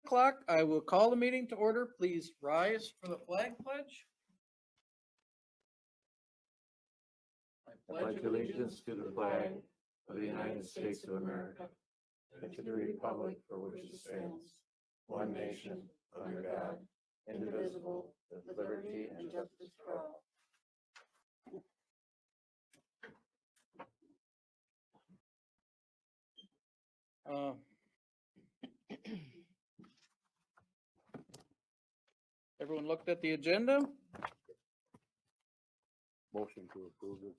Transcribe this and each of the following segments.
o'clock. I will call the meeting to order. Please rise for the flag pledge. I pledge allegiance to the flag of the United States of America and to the republic for which it stands, one nation, under God, indivisible, with liberty and justice for all. Everyone looked at the agenda? Motion to approve it.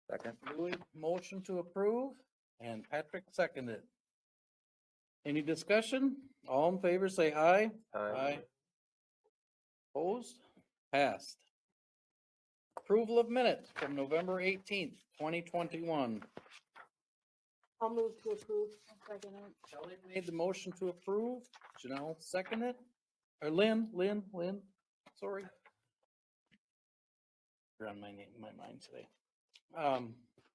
Second. Louis, motion to approve, and Patrick seconded. Any discussion? All in favor, say aye. Aye. Opposed? Passed. Approval of minutes from November 18th, 2021. I'll move to approve. Second it. Shelley made the motion to approve. Janelle seconded. Or Lynn, sorry. You're on my mind today.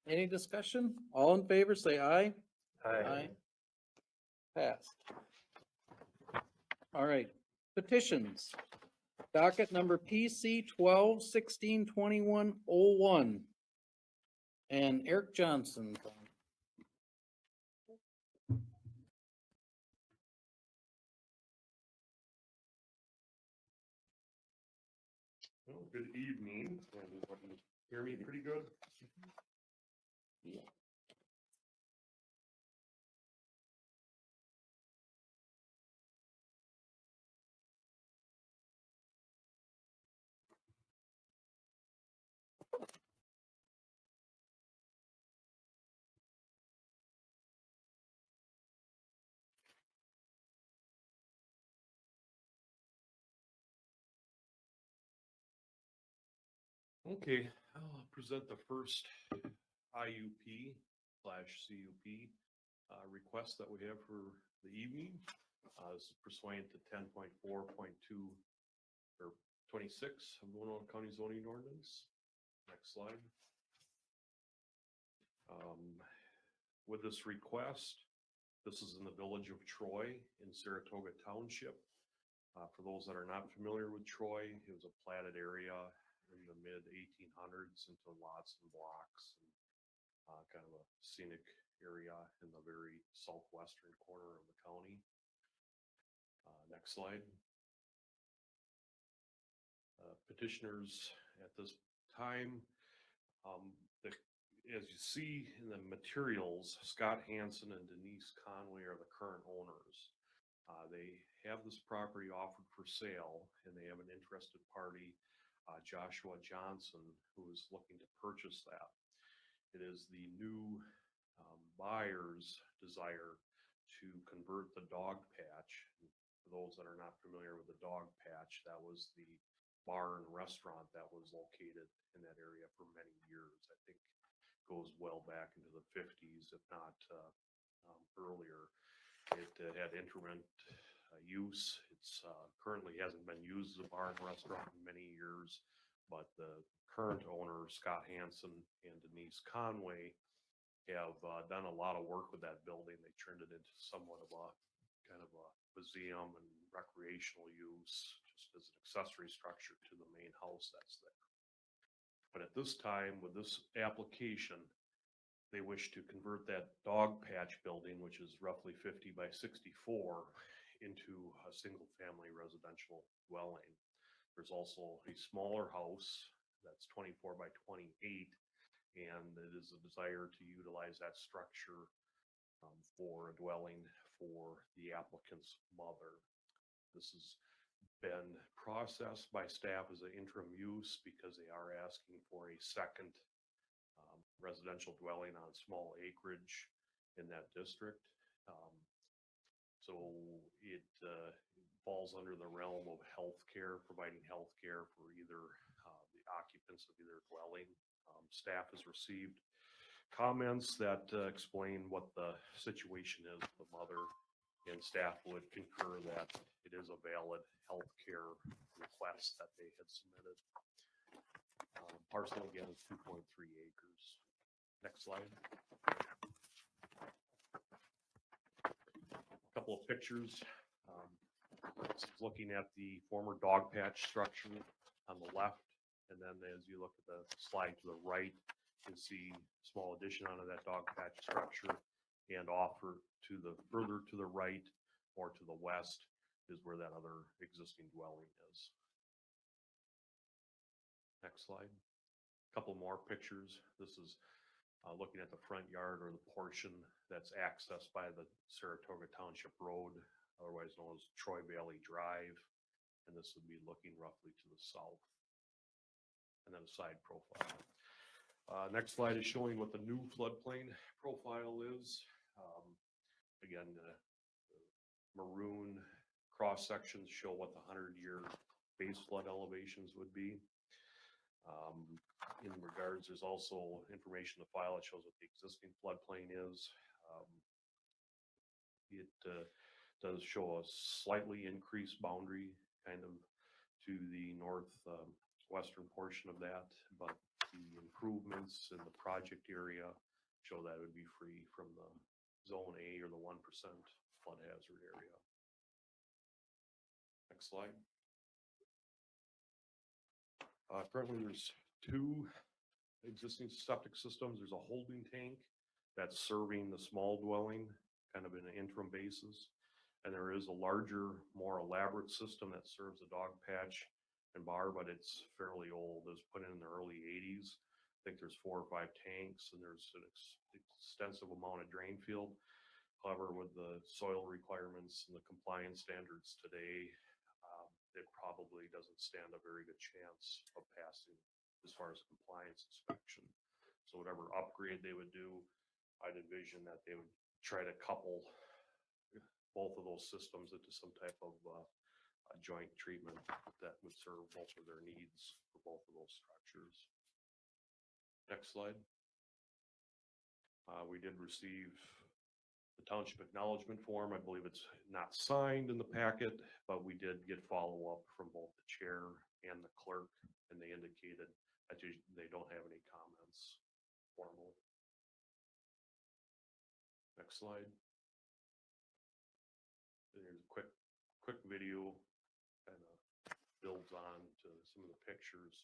Any discussion? All in favor, say aye. Aye. Passed. All right, petitions. Docket number PC 12-16-21-01. And Eric Johnson. Well, good evening. Everybody hear me pretty good? Yeah. Okay, I'll present the first IUP/CUP request that we have for the evening. This is pursuant to 10.4.2 or 26 of the Winona County zoning ordinance. Next slide. With this request, this is in the village of Troy in Saratoga Township. For those that are not familiar with Troy, it was a platted area in the mid 1800s into lots and blocks, and kind of a scenic area in the very southwestern corner of the county. Next slide. Petitioners at this time, as you see in the materials, Scott Hansen and Denise Conway are the current owners. They have this property offered for sale, and they have an interested party, Joshua Johnson, who is looking to purchase that. It is the new buyer's desire to convert the dog patch. And for those that are not familiar with the dog patch, that was the bar and restaurant that was located in that area for many years. I think goes well back into the 50s, if not earlier. It had intermittent use. It's currently hasn't been used as a bar and restaurant in many years, but the current owner, Scott Hansen and Denise Conway, have done a lot of work with that building. They turned it into somewhat of a kind of a museum and recreational use, just as an accessory structure to the main house that's there. But at this time, with this application, they wish to convert that dog patch building, which is roughly 50 by 64, into a single family residential dwelling. There's also a smaller house that's 24 by 28, and it is a desire to utilize that structure for a dwelling for the applicant's mother. This has been processed by staff as an interim use because they are asking for a second residential dwelling on small acreage in that district. So it falls under the realm of healthcare, providing healthcare for either the occupants of either dwelling. Staff has received comments that explain what the situation is with the mother, and staff would concur that it is a valid healthcare request that they had submitted. Parcel again is 2.3 acres. Next slide. A couple of pictures. This is looking at the former dog patch structure on the left. And then as you look at the slide to the right, you see small addition onto that dog patch structure, and offer to the further to the right or to the west is where that other existing dwelling is. Next slide. Couple more pictures. This is looking at the front yard, or the portion that's accessed by the Saratoga Township Road, otherwise known as Troy Valley Drive. And this would be looking roughly to the south. And then a side profile. Next slide is showing what the new floodplain profile is. Again, the maroon cross sections show what the 100-year base flood elevations would be. In regards, there's also information in the file that shows what the existing floodplain is. It does show a slightly increased boundary kind of to the north western portion of that, but the improvements in the project area show that it would be free from the zone A, or the 1% flood hazard area. Next slide. Currently there's 2 existing septic systems. There's a holding tank that's serving the small dwelling kind of in an interim basis. And there is a larger, more elaborate system that serves the dog patch and bar, but it's fairly old. It was put in the early 80s. I think there's 4 or 5 tanks, and there's an extensive amount of drain field. However, with the soil requirements and the compliance standards today, it probably doesn't stand a very good chance of passing as far as compliance inspection. So whatever upgrade they would do, I'd envision that they would try to couple both of those systems into some type of a joint treatment that would serve both of their needs for both of those structures. Next slide. We did receive the township acknowledgement form. I believe it's not signed in the packet, but we did get follow-up from both the chair and the clerk, and they indicated that they don't have any comments formally. Next slide. There's a quick video, kind of builds on to some of the pictures.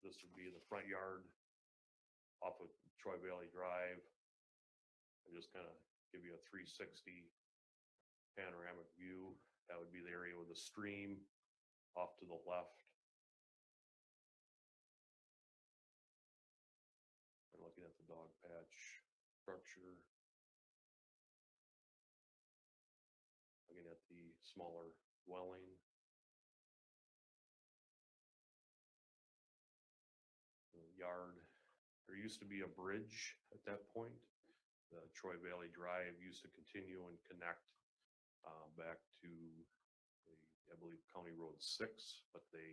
This would be the front yard off of Troy Valley Drive. And just kind of give you a 360 panoramic view. That would be the area with the stream off to the left. And looking at the dog patch structure. Looking at the smaller dwelling. The yard. There used to be a bridge at that point. The Troy Valley Drive used to continue and connect back to the, I believe, County Road 6, but a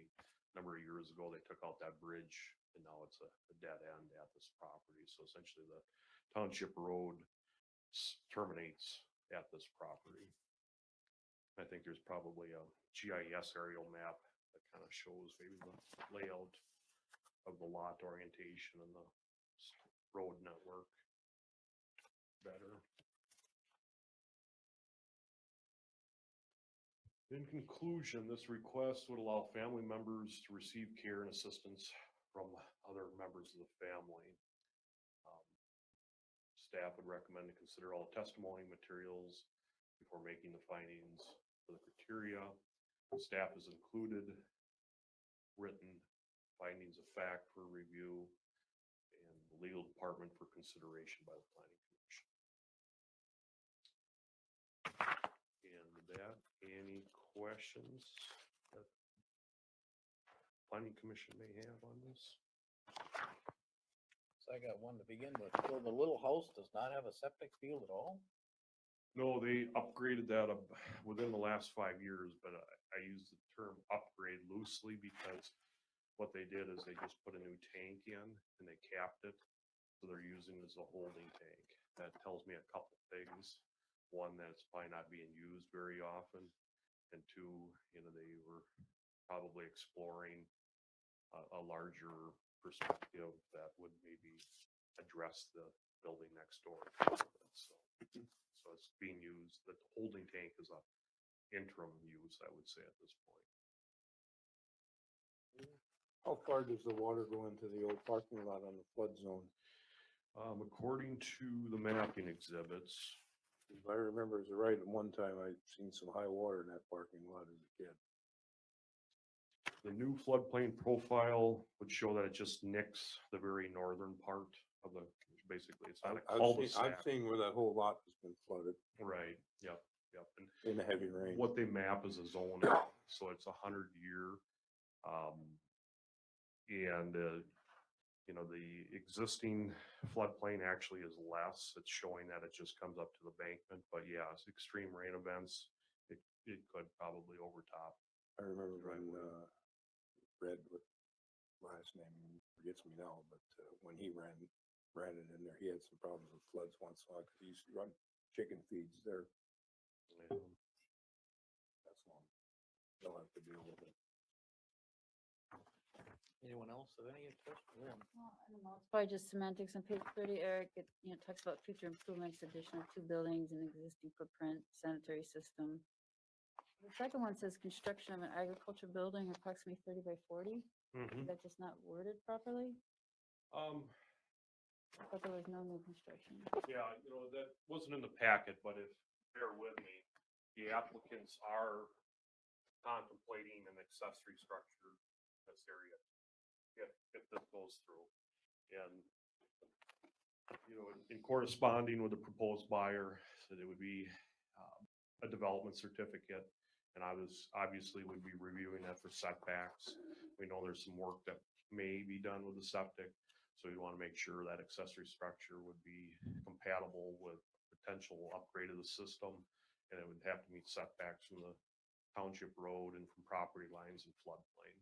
number of years ago, they took out that bridge, and now it's a dead end at this property. So essentially the township road terminates at this property. I think there's probably a GIS aerial map that kind of shows maybe the layout of the lot orientation and the road network better. In conclusion, this request would allow family members to receive care and assistance from other members of the family. Staff would recommend to consider all testimony materials before making the findings for the criteria. Staff has included written findings of fact for review, and the legal department for consideration by the planning commission. And with that, any questions that planning commission may have on this? So I got one to begin with. So the little house does not have a septic field at all? No, they upgraded that within the last 5 years, but I use the term upgrade loosely because what they did is they just put a new tank in and they capped it. So they're using it as a holding tank. That tells me a couple things. One, that it's probably not being used very often. And 2, they were probably exploring a larger perspective that would maybe address the building next door. So it's being used, the holding tank is a interim use, I would say at this point. How far does the water go into the old parking lot on the flood zone? According to the mapping exhibits, If I remember as right, at one time I'd seen some high water in that parking lot as a kid. the new floodplain profile would show that it just nicks the very northern part of the, basically, it's not a I've cul-de-sac. seen where that whole lot has been flooded Right, yep, yep. And in the heavy rain. what they map is a zone, so it's 100-year. And, you know, the existing floodplain actually is less. It's showing that it just comes up to the bankment, but yeah, it's extreme rain events, it could probably overtop. I remember when, Driveway. Red, what last name forgets me now, but, when he ran it in there, he had some problems with floods once in a while, cause he used to run chicken feeds there. Yeah. That's long. They'll have to deal with it. Anyone else have any question? Well, I don't know, it's probably just semantics on page 30, Eric. It, talks about future improvements, addition of 2 buildings and existing footprint, sanitary system. The second one says construction of an agriculture building approximately 30 by 40. Is that just not worded properly? I thought there was no new construction. Yeah, you know, that wasn't in the packet, but if, bear with me, the applicants are contemplating an accessory structure in this area. If this goes through. And, you know, in corresponding with the proposed buyer, so it would be a development certificate. And obviously would be reviewing that for setbacks. We know there's some work that may be done with the septic. So we want to make sure that accessory structure would be compatible with potential upgrade of the system. And it would have to meet setbacks from the township road and from property lines and floodplain.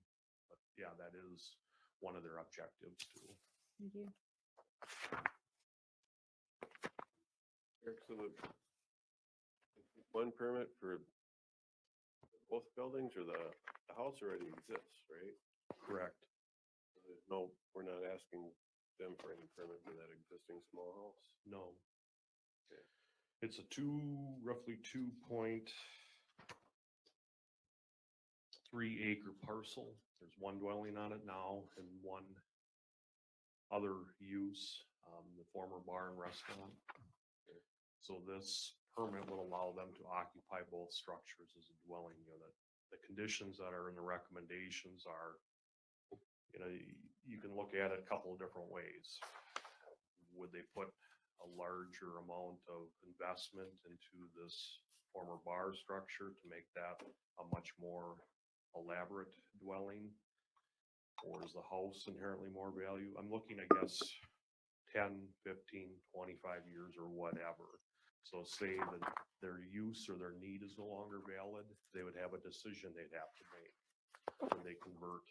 But yeah, that is one of their objectives too. Thank you. Eric, so the one permit for both buildings, or the house already exists, right? Correct. No, we're not asking them for any permit for that existing small house. No. Okay. It's a roughly 2.3 acre parcel. There's one dwelling on it now and one other use, the former bar and restaurant. So this permit will allow them to occupy both structures as a dwelling unit. The conditions that are in the recommendations are, you know, you can look at it a couple of different ways. Would they put a larger amount of investment into this former bar structure to make that a much more elaborate dwelling? Or is the house inherently more value? I'm looking, I guess, 10, 15, 25 years or whatever. So say that their use or their need is no longer valid, they would have a decision they'd have to make. When they convert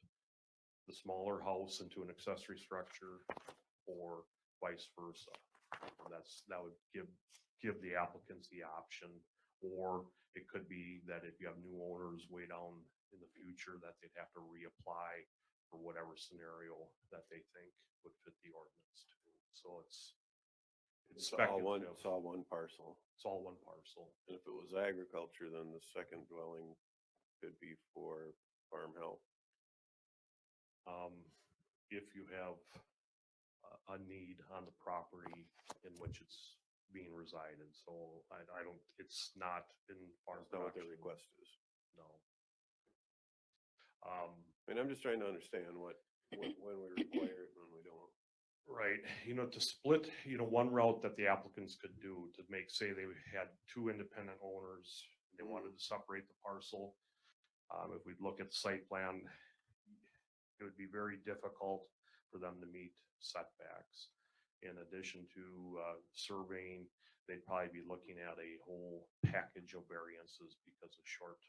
the smaller house into an accessory structure or vice versa. And that would give the applicants the option. Or it could be that if you have new owners way down in the future, that they'd have to reapply for whatever scenario that they think would fit the ordinance too. So it's speculative. It's all one parcel. It's all one parcel. And if it was agriculture, then the second dwelling could be for farm help. If you have a need on the property in which it's being resided. So I don't, it's not in farm That's not what their production. request is. No. I mean, I'm just trying to understand when we require it and when we don't. Right, you know, to split, you know, one route that the applicants could do to make, say they had 2 independent owners, they wanted to separate the parcel. If we look at the site plan, it would be very difficult for them to meet setbacks. In addition to surveying, they'd probably be looking at a whole package of variances because of short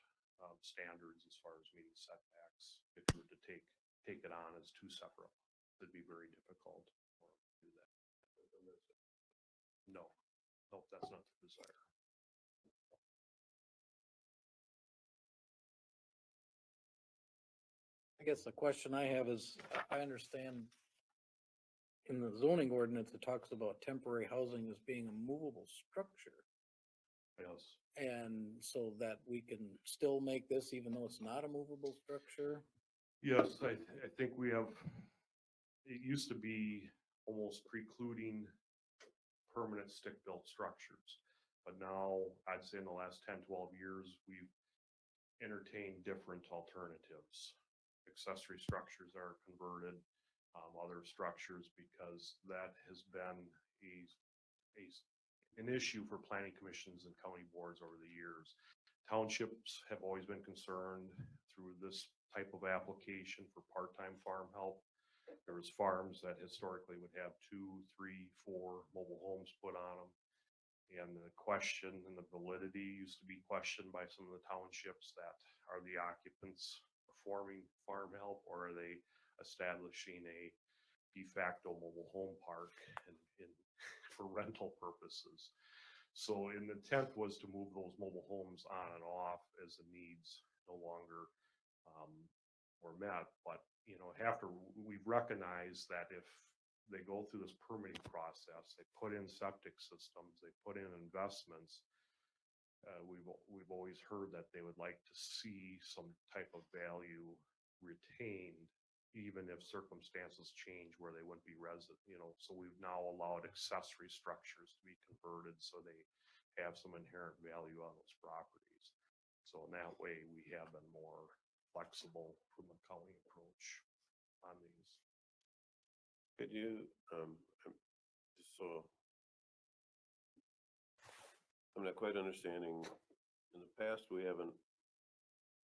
standards as far as meeting setbacks. If you were to take it on as 2 separate, it'd be very difficult for them to do that. No, that's not the desire. I guess the question I have is, I understand in the zoning ordinance, it talks about temporary housing as being a movable structure. Yes. And so that we can still make this, even though it's not a movable structure? Yes, I think we have, it used to be almost precluding permanent stick-built structures. But now, I'd say in the last 10, 12 years, we've entertained different alternatives. Accessory structures are converted, other structures, because that has been an issue for planning commissions and county boards over the years. Townships have always been concerned through this type of application for part-time farm help. There was farms that historically would have 2, 3, 4 mobile homes put on them. And the question and the validity used to be questioned by some of the townships, that are the occupants performing farm help, or are they establishing a de facto mobile home park for rental purposes? So an intent was to move those mobile homes on and off as the needs no longer were met. But, you know, after we've recognized that if they go through this permitting process, they put in septic systems, they put in investments, we've always heard that they would like to see some type of value retained, even if circumstances change where they wouldn't be resident, you know. So we've now allowed accessory structures to be converted so they have some inherent value on those properties. So in that way, we have been more flexible from the county approach on these. Could you, just so I'm not quite understanding, in the past, we haven't,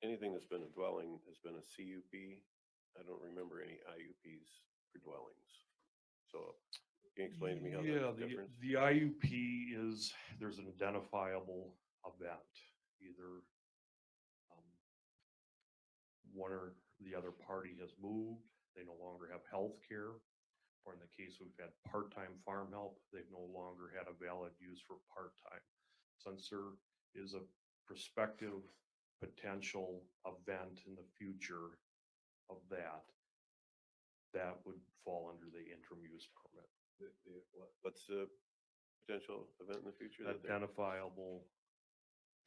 anything that's been a dwelling has been a CUP. I don't remember any IUPs for dwellings. So can you explain to me how that's different? The IUP is, there's an identifiable event, either one or the other party has moved, they no longer have health care, or in the case we've had part-time farm help, they've no longer had a valid use for part-time. Since there is a prospective potential event in the future of that, that would fall under the interim use permit. What's the potential event in the future? Identifiable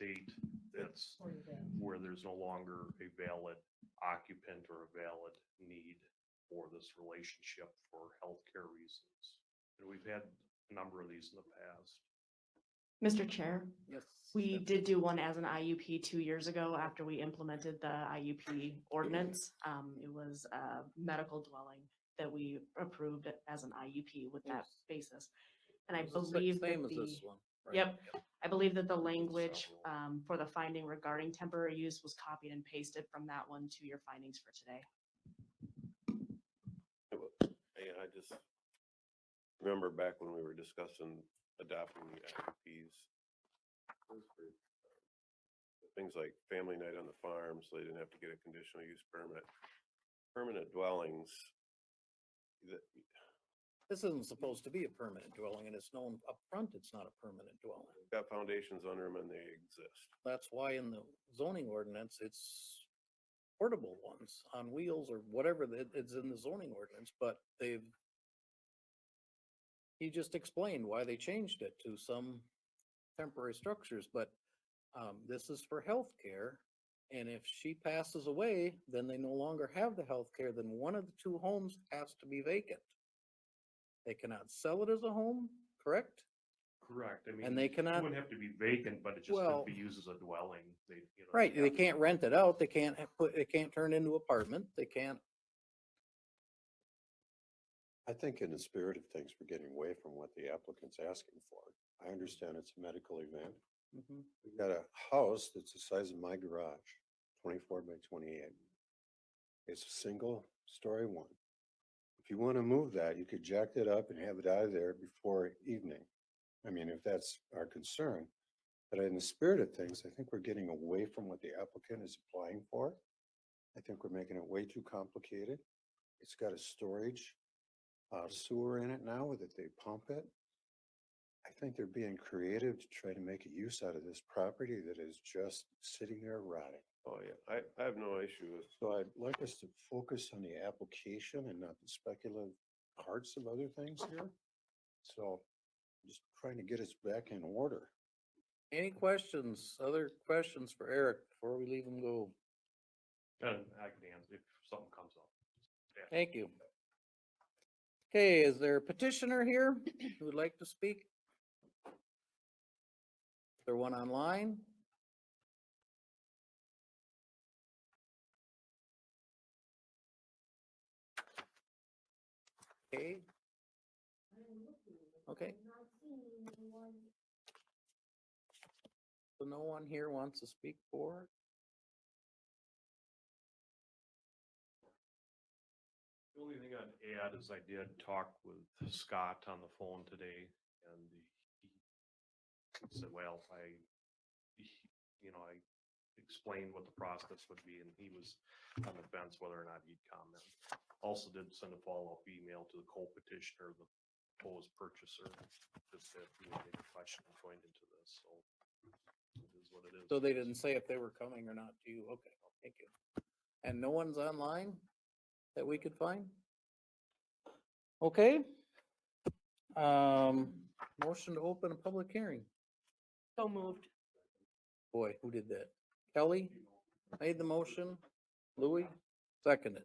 date that's where there's no longer a valid occupant or a valid need for this relationship for healthcare reasons. And we've had a number of these in the past. Mr. Chair, Yes. we did do one as an IUP 2 years ago after we implemented the IUP ordinance. It was a medical dwelling that we approved as an IUP with that basis. And I It's the believe that same as this the, one. right? yep, I believe that the language for the finding regarding temporary use was copied and pasted from that one to your findings for today. I just remember back when we were discussing adopting the IUPs, things like family night on the farm, so they didn't have to get a conditional use permit. Permanent dwellings, This isn't supposed to be a permanent dwelling, and it's known up front it's not a permanent dwelling. got foundations under them and they exist. That's why in the zoning ordinance, it's portable ones on wheels or whatever it's in the zoning ordinance, but he just explained why they changed it to some temporary structures, but this is for healthcare. And if she passes away, then they no longer have the healthcare, then one of the two homes has to be vacant. They cannot sell it as a home, correct? Correct. I mean, And they it cannot, wouldn't have to be vacant, but it just Well- could be used as a dwelling. They, you know, right, they have- can't rent it out, they can't they can't turn it into apartment, they can't. I think in the spirit of things, we're getting away from what the applicant's asking for. I understand it's a medical event. Mhm. We've got a house that's the size of my garage, 24 by 28. It's a single story one. If you want to move that, you could jack it up and have it out of there before evening. I mean, if that's our concern. But in the spirit of things, I think we're getting away from what the applicant is applying for. I think we're making it way too complicated. It's got a storage sewer in it now that they pump it. I think they're being creative to try to make a use out of this property that is just sitting there rotting. Oh, yeah, I have no issue with, So I'd like us to focus on the application and not the speculative parts of other things here. So just trying to get us back in order. Any questions, other questions for Eric before we leave him go? And I can answer if something comes up. Yeah. Thank you. Okay, is there a petitioner here who would like to speak? Is there one online? Okay. Okay. So no one here wants to speak for? The only thing I'd add is I did talk with Scott on the phone today, and he said, well, I explained what the process would be, and he was on the fence whether or not he'd comment. Also did send a follow-up email to the co-petitioner, the proposed purchaser, just if he had any questions going into this, so it is what it is. So they didn't say if they were coming or not to you. Okay, thank you. And no one's online that we could find? Okay. Motion to open a public hearing. So moved. Boy, who did that? Kelly made the motion. Louis seconded.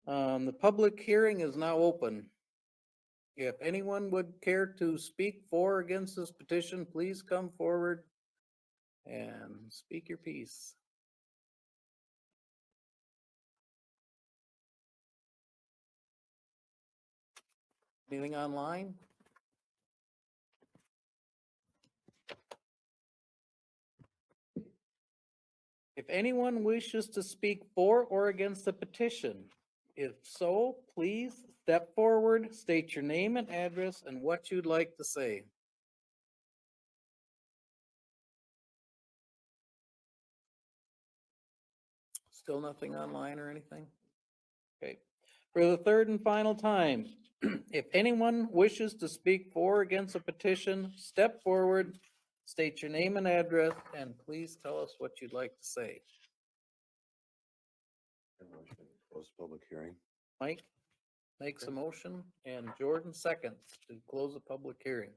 The public hearing is now open. If anyone would care to speak for or against this petition, please come forward and speak your piece. Anything online? If anyone wishes to speak for or against the petition, if so, please step forward, state your name and address and what you'd like to say. Still nothing online or anything? Okay. For the third and final time, if anyone wishes to speak for or against a petition, step forward, state your name and address, and please tell us what you'd like to say. Close public hearing. Mike makes a motion and Jordan seconds to close the public hearing.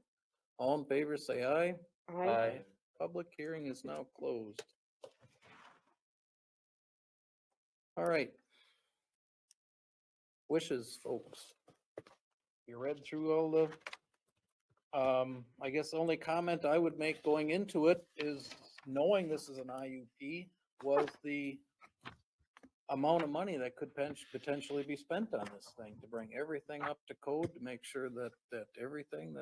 All in favor, say aye. Aye. Public hearing is now closed. All right. Wishes, folks. You read through all the, I guess the only comment I would make going into it is knowing this is an IUP was the amount of money that could potentially be spent on this thing to bring everything up to code, to make sure that everything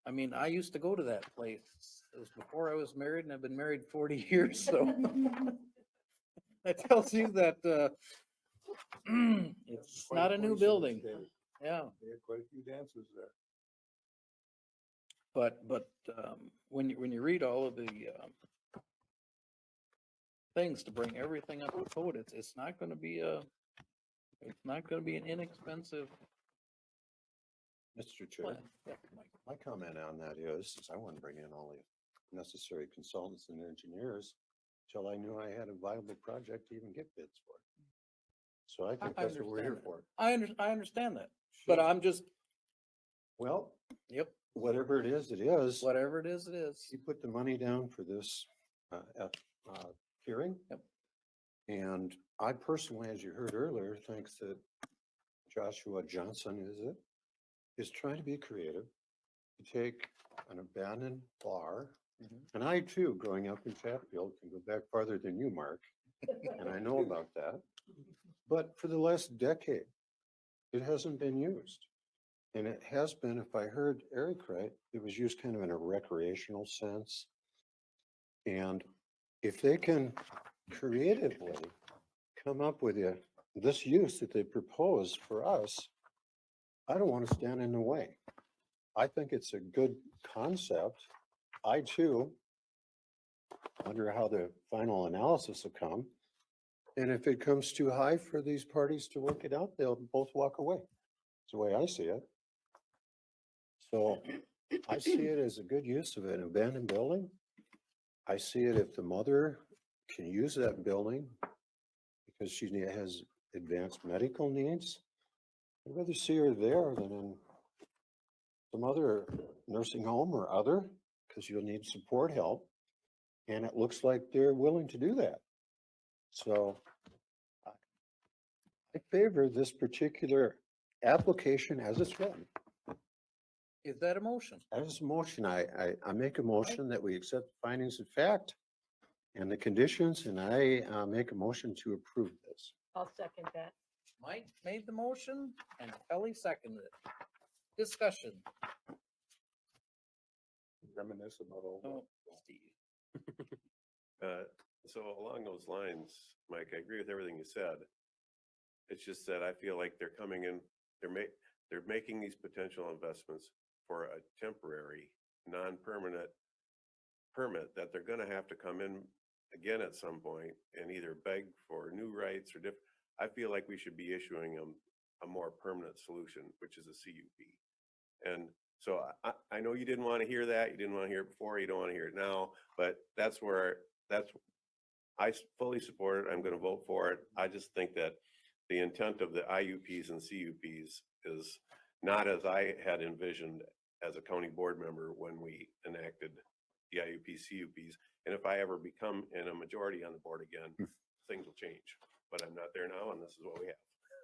I mean, I used to go to that place. It was before I was married and I've been married 40 years, so that tells you that, it's not a new building. Yeah. They had quite a few dances there. But, when you read all of the, things to bring everything up to code, it's not gonna be an inexpensive Mr. Chair, plan. Yeah, Mike. my comment on that is I wouldn't bring in all the necessary consultants and engineers till I knew I had a viable project to even get bids for. So I think I that's what we're here understand for. I understand that, but I'm just, Well, yep, whatever it is, it is. whatever it is, it is. You put the money down for this hearing. Yep. And I personally, as you heard earlier, think that Joshua Johnson is trying to be creative, to take an abandoned bar. Mhm. And I too, growing up in Chatfield, can go back farther than you, Mark, and I know about that. But for the last decade, it hasn't been used. And it has been, if I heard Eric right, it was used kind of in a recreational sense. And if they can creatively come up with this use that they propose for us, I don't want to stand in the way. I think it's a good concept. I too wonder how the final analysis will come. And if it comes too high for these parties to work it out, they'll both walk away. That's the way I see it. So I see it as a good use of an abandoned building. I see it if the mother can use that building because she has advanced medical needs. I'd rather see her there than in some other nursing home or other, because you'll need support help. And it looks like they're willing to do that. So I favor this particular application as it's written. Is that a motion? As a motion, I make a motion that we accept findings of fact and the conditions, and I make a motion to approve this. I'll second that. Mike made the motion and Kelly seconded it. Discussion. Reminisce about all Oh, that. Steve. So along those lines, Mike, I agree with everything you said. It's just that I feel like they're coming in, they're making these potential investments for a temporary, non-permanent permit that they're gonna have to come in again at some point and either beg for new rights or I feel like we should be issuing them a more permanent solution, which is a CUP. And so I know you didn't want to hear that. You didn't want to hear it before. You don't want to hear it now, but I fully support it. I'm going to vote for it. I just think that the intent of the IUPs and CUPs is not as I had envisioned as a county board member when we enacted the IUP CUPs. And if I ever become in a majority on the board again, things will change. But I'm not there now, and this is what we have.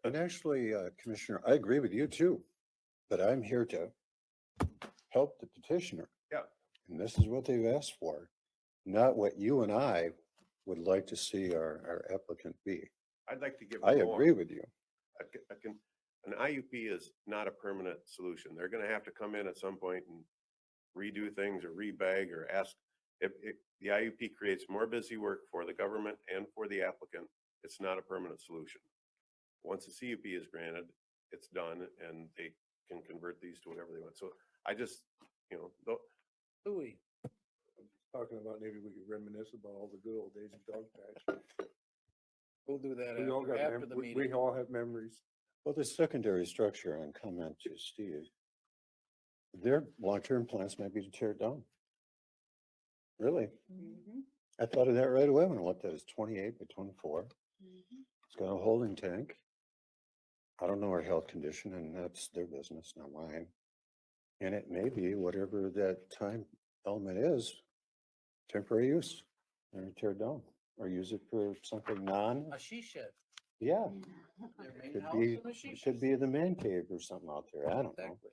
And actually, Commissioner, I agree with you too, but I'm here to help the petitioner. Yeah. And this is what they've asked for, not what you and I would like to see our applicant be. I'd like to give I them more. agree with you. An IUP is not a permanent solution. They're gonna have to come in at some point and redo things or rebag or ask. If the IUP creates more busy work for the government and for the applicant, it's not a permanent solution. Once the CUP is granted, it's done and they can convert these to whatever they want. So I just, Louis. Talking about maybe we could reminisce about all the good old days of dog patch. We'll do that We all got, after the we meeting. all have memories. Well, the secondary structure and comment to Steve, their long-term plans might be to tear it down. Really? I thought of that right away when I looked at it. It's 28 by 24. It's got a holding tank. I don't know our health condition, and that's their business, not mine. And it may be whatever that time element is, temporary use, and tear it down or use it for something A she shed. yeah. Their main Could house be, and a she it shed. could be the man cave or something out there. I don't know. Exactly.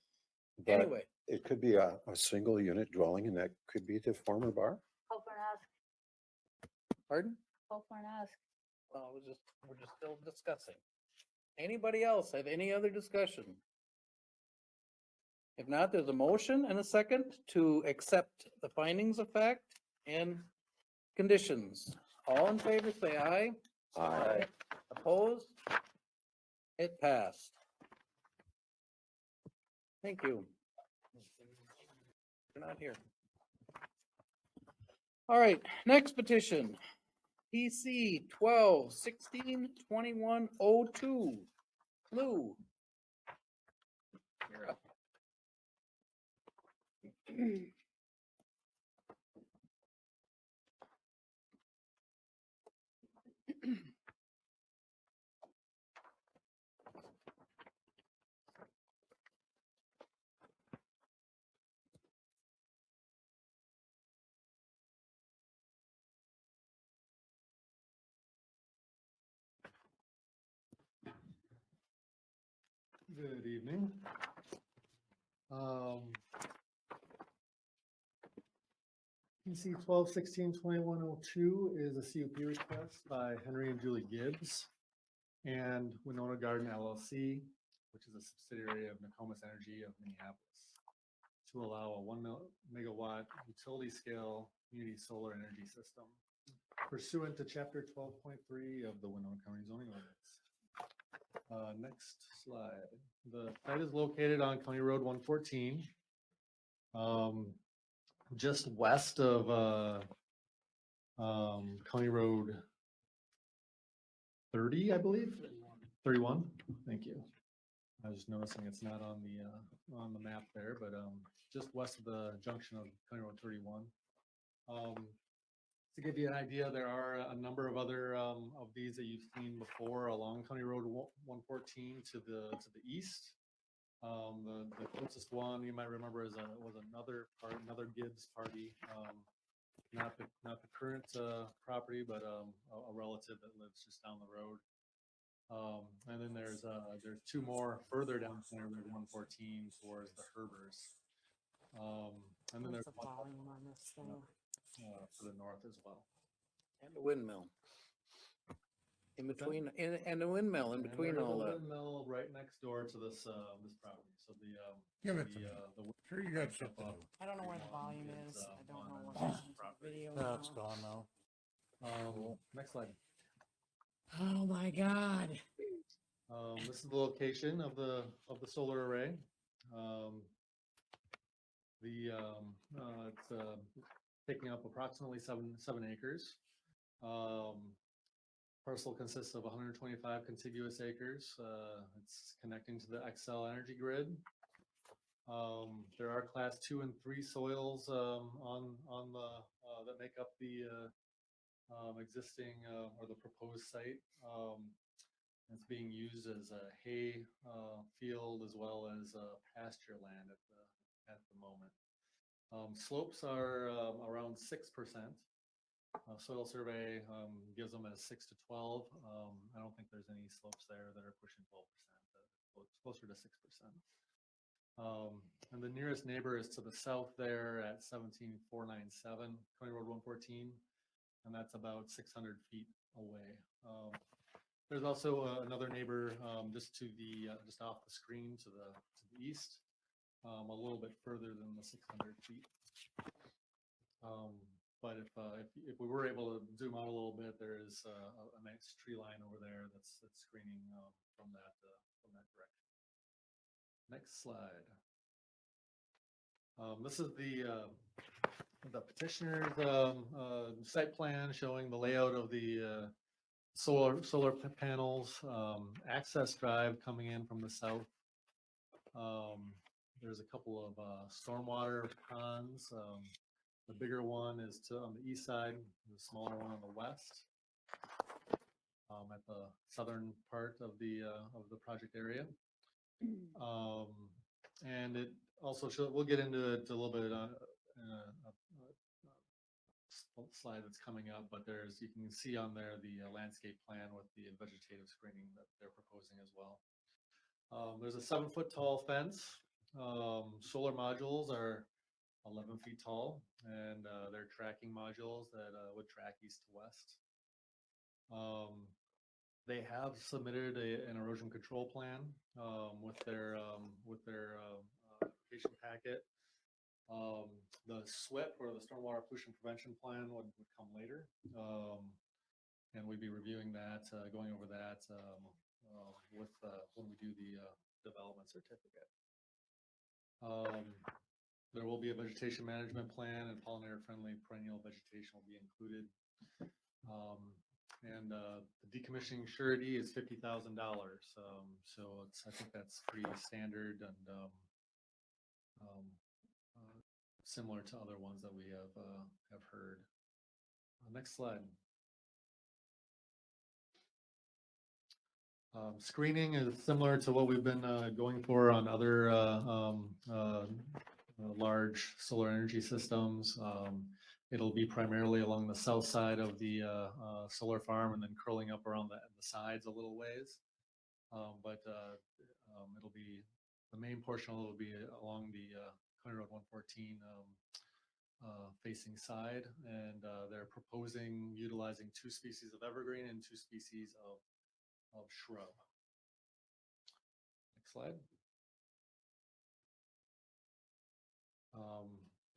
But Anyway, it could be a single unit dwelling, and that could be the former bar. Call for an ask, pardon? call for an ask. Well, we're just still discussing. Anybody else have any other discussion? If not, there's a motion and a second to accept the findings of fact and conditions. All in favor, say aye. Aye. Opposed? It passed. Thank you. You're not here. All right, next petition. PC 12-16-2102. Lou. You're up. Good evening. PC 12-16-2102 is a CUP request by Henry and Julie Gibbs and Winona Garden LLC, which is a subsidiary of Nokomis Energy of Minneapolis, to allow a 1 megawatt utility scale community solar energy system pursuant to chapter 12.3 of the Winona County zoning ordinance. Next slide. The site is located on County Road 114, just west of County Road 30, I believe. 31. Thank you. I was just noticing it's not on the map there, but just west of the junction of County Road 31. To give you an idea, there are a number of other of these that you've seen before along County Road 114 to the east. The closest one you might remember was another Gibbs party. Not the current, property, but, a relative that lives just down the road. And then there's two more further down Center Road 114 towards the Herbers. And then there's What's the one volume on this thing? to the north as well. And the windmill. In What's that? between, and the windmill in And between there's a all that. windmill right next door to this property. So the Give it the, to me. the Sure you got shit to do. I don't know where the volume It's, is. I don't on know the what property. video. That's gone now. Next slide. Oh my God. This is the location of the solar array. It's taking up approximately seven acres. Parcel consists of 125 contiguous acres. It's connecting to the XL energy grid. There are class 2 and 3 soils on the that make up the existing or the proposed site. It's being used as a hay field as well as pasture land at the moment. Slopes are around 6%. Soil survey gives them as 6 to 12. I don't think there's any slopes there that are pushing 12%. It's closer to 6%. And the nearest neighbor is to the south there at 17497 County Road 114, and that's about 600 feet away. There's also another neighbor just off the screen to the east, a little bit further than the 600 feet. But if we were able to zoom out a little bit, there is a nice tree line over there that's screening from that direction. Next slide. This is the petitioner's site plan showing the layout of the solar panels, access drive coming in from the south. There's a couple of stormwater ponds. The bigger one is on the east side, the smaller one on the west, at the southern part of the project area. And it also we'll get into it a little bit slide that's coming up, but you can see on there the landscape plan with the vegetative screening that they're proposing as well. There's a 7-foot tall fence. Solar modules are 11 feet tall, and they're tracking modules that would track east to west. They have submitted an erosion control plan with their application packet. The SWIP, or the Stormwater Pollution Prevention Plan, would come later, and we'd be reviewing that, going over that when we do the development certificate. There will be a vegetation management plan, and pollinator-friendly perennial vegetation will be included. And the decommissioning surety is $50,000. So I think that's pretty standard and similar to other ones that we have heard. Next slide. Screening is similar to what we've been going for on other large solar energy systems. It'll be primarily along the south side of the solar farm and then curling up around the sides a little ways. But it'll be, the main portion will be along the County Road 114 facing side, and they're proposing utilizing 2 species of evergreen and 2 species of shrub. Next slide.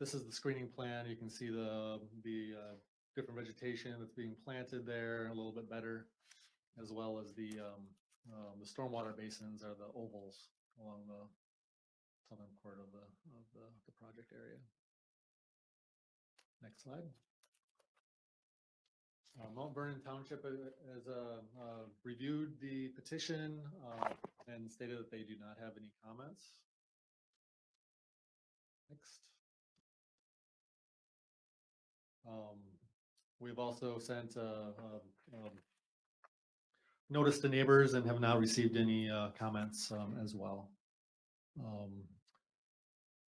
This is the screening plan. You can see the different vegetation that's being planted there a little bit better, as well as the stormwater basins are the ovals along the southern part of the project area. Next slide. Mount Vernon Township has reviewed the petition and stated that they do not have any comments. Next. We've also sent notice to neighbors and have not received any comments as well.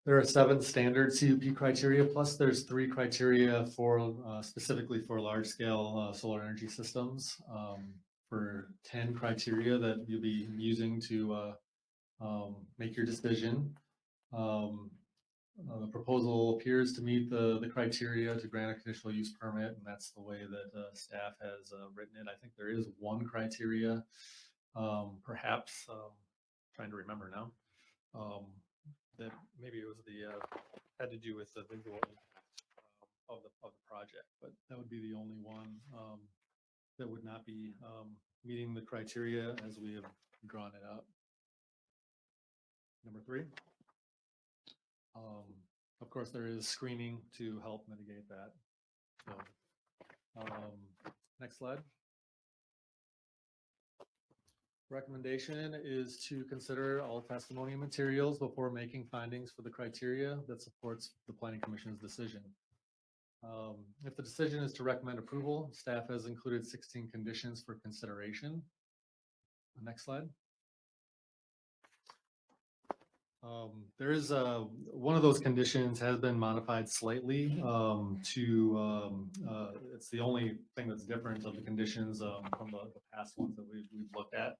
There are 7 standard CUP criteria, plus there's 3 criteria for specifically for large scale solar energy systems. For 10 criteria that you'll be using to make your decision. The proposal appears to meet the criteria to grant a conditional use permit, and that's the way that staff has written it. I think there is one criteria, perhaps, trying to remember now, that maybe it was had to do with the visual impact of the project, but that would be the only one that would not be meeting the criteria as we have drawn it up. Number 3. Of course, there is screening to help mitigate that. So, next slide. Recommendation is to consider all testimony and materials before making findings for the criteria that supports the Planning Commission's decision. If the decision is to recommend approval, staff has included 16 conditions for consideration. Next slide. There is one of those conditions has been modified slightly it's the only thing that's different of the conditions from the past ones that we've looked at,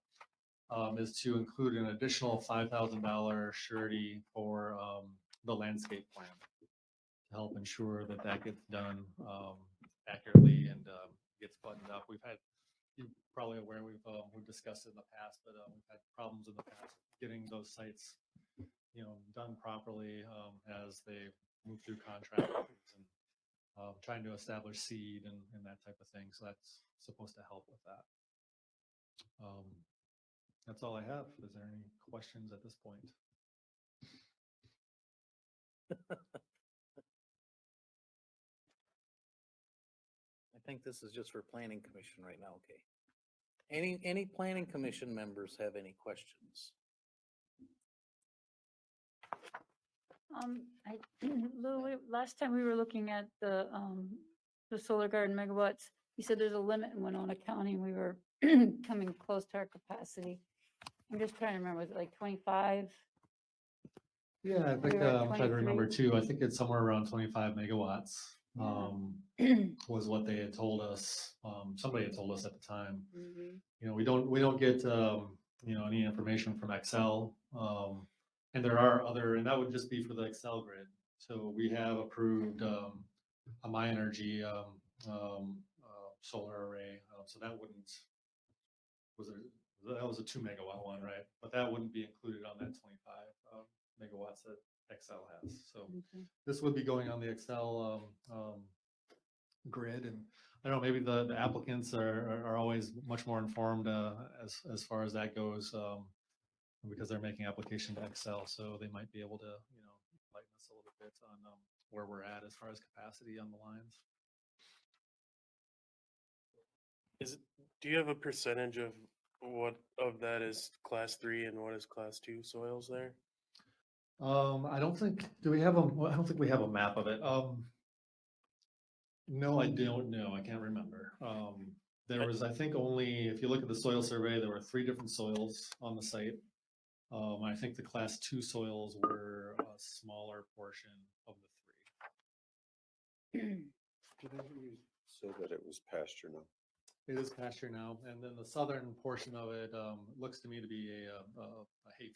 is to include an additional $5,000 surety for the landscape plan to help ensure that that gets done accurately and gets buttoned up. You're probably aware we've discussed it in the past, but we've had problems in the past getting those sites done properly as they move through contracts and trying to establish seed and that type of thing. So that's supposed to help with that. That's all I have. Is there any questions at this point? I think this is just for planning commission right now, okay? Any planning commission members have any questions? Lou, last time we were looking at the solar garden megawatts, you said there's a limit in Winona County, and we were coming close to our capacity. I'm just trying to remember, was it like 25? Yeah, I think We're at I'm trying to remember 23. too. I think it's somewhere around 25 megawatts was what they had told us. Somebody had told us at the time. Mhm. We don't get any information from Excel. And there are other, and that would just be for the Excel grid. So we have approved a My Energy solar array. So that wouldn't, that was a 2 megawatt one, right? But that wouldn't be included on that 25 megawatts that Excel has. So Okay. this would be going on the Excel grid, and I don't know, maybe the applicants are always much more informed as far as that goes, because they're making application to Excel, so they might be able to enlighten us a little bit on where we're at as far as capacity on the lines. Do you have a percentage of what of that is class 3 and what is class 2 soils there? I don't think, do we have I don't think we have a map of it. No, I don't know. I can't remember. There was, I think, only, if you look at the soil survey, there were 3 different soils on the site. I think the class 2 soils were a smaller portion of the 3. Say that it was pasture now. It is pasture now, and then the southern portion of it looks to me to be a hay field.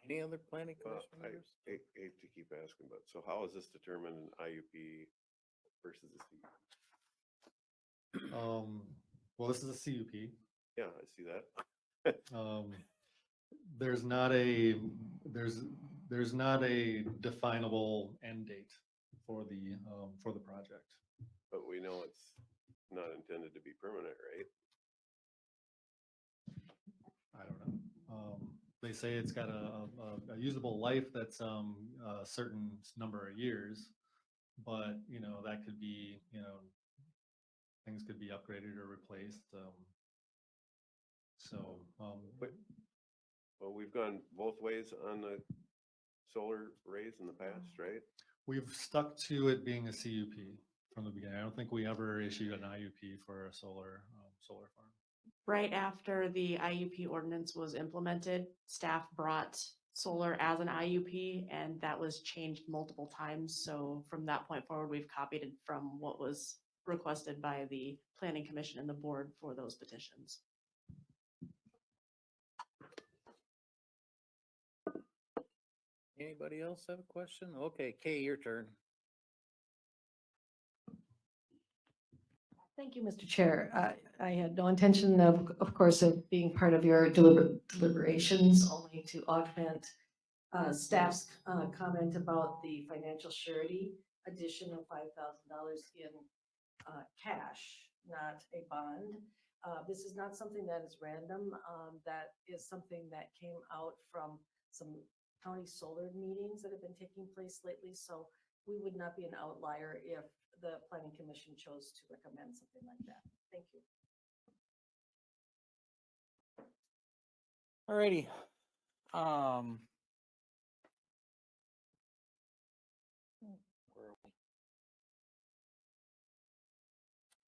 Any other planning commission I members? hate to keep asking, but so how is this determined in IUP versus a CUP? Well, this is a CUP. Yeah, I see that. There's not a definable end date for the project. But we know it's not intended to be permanent, right? I don't know. They say it's got a usable life that's a certain number of years, but that could be things could be upgraded or replaced. Well, we've gone both ways on the solar arrays in the past, right? We've stuck to it being a CUP from the beginning. I don't think we ever issued an IUP for a solar farm. Right after the IUP ordinance was implemented, staff brought solar as an IUP, and that was changed multiple times. So from that point forward, we've copied it from what was requested by the planning commission and the board for those petitions. Anybody else have a question? Okay, Kay, your turn. Thank you, Mr. Chair. I had no intention of course, of being part of your deliberations, only to augment staff's comment about the financial surety addition of $5,000 in cash, not a bond. This is not something that is random. That is something that came out from some county solar meetings that have been taking place lately. So we would not be an outlier if the planning commission chose to recommend something like that. Thank you. Alrighty. Where are we?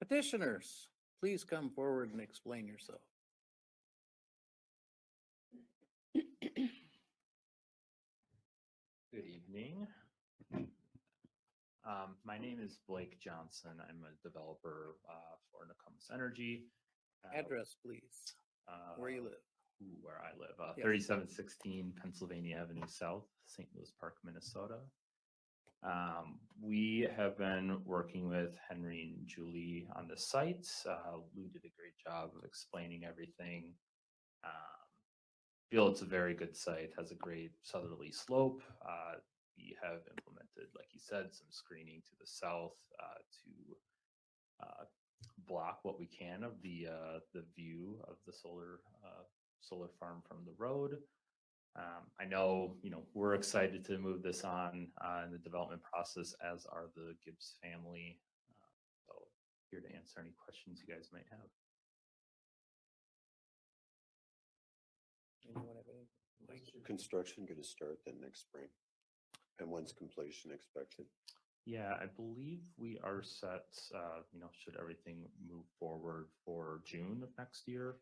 Petitioners, please come forward and explain yourself. Good evening. My name is Blake Johnson. I'm a developer for Noxious Energy. Address, please. Where you live. Where I live, Yes. 3716 Pennsylvania Avenue South, St. Louis Park, Minnesota. We have been working with Henry and Julie on the site. Lou did a great job of explaining everything. Feel it's a very good site, has a great southerly slope. We have implemented, like you said, some screening to the south to block what we can of the view of the solar farm from the road. I know, we're excited to move this on in the development process, as are the Gibbs family. So here to answer any questions you guys might have. Anyone have any? When's construction gonna start then next spring? And when's completion expected? Yeah, I believe we are set, should everything move forward, for June of next year.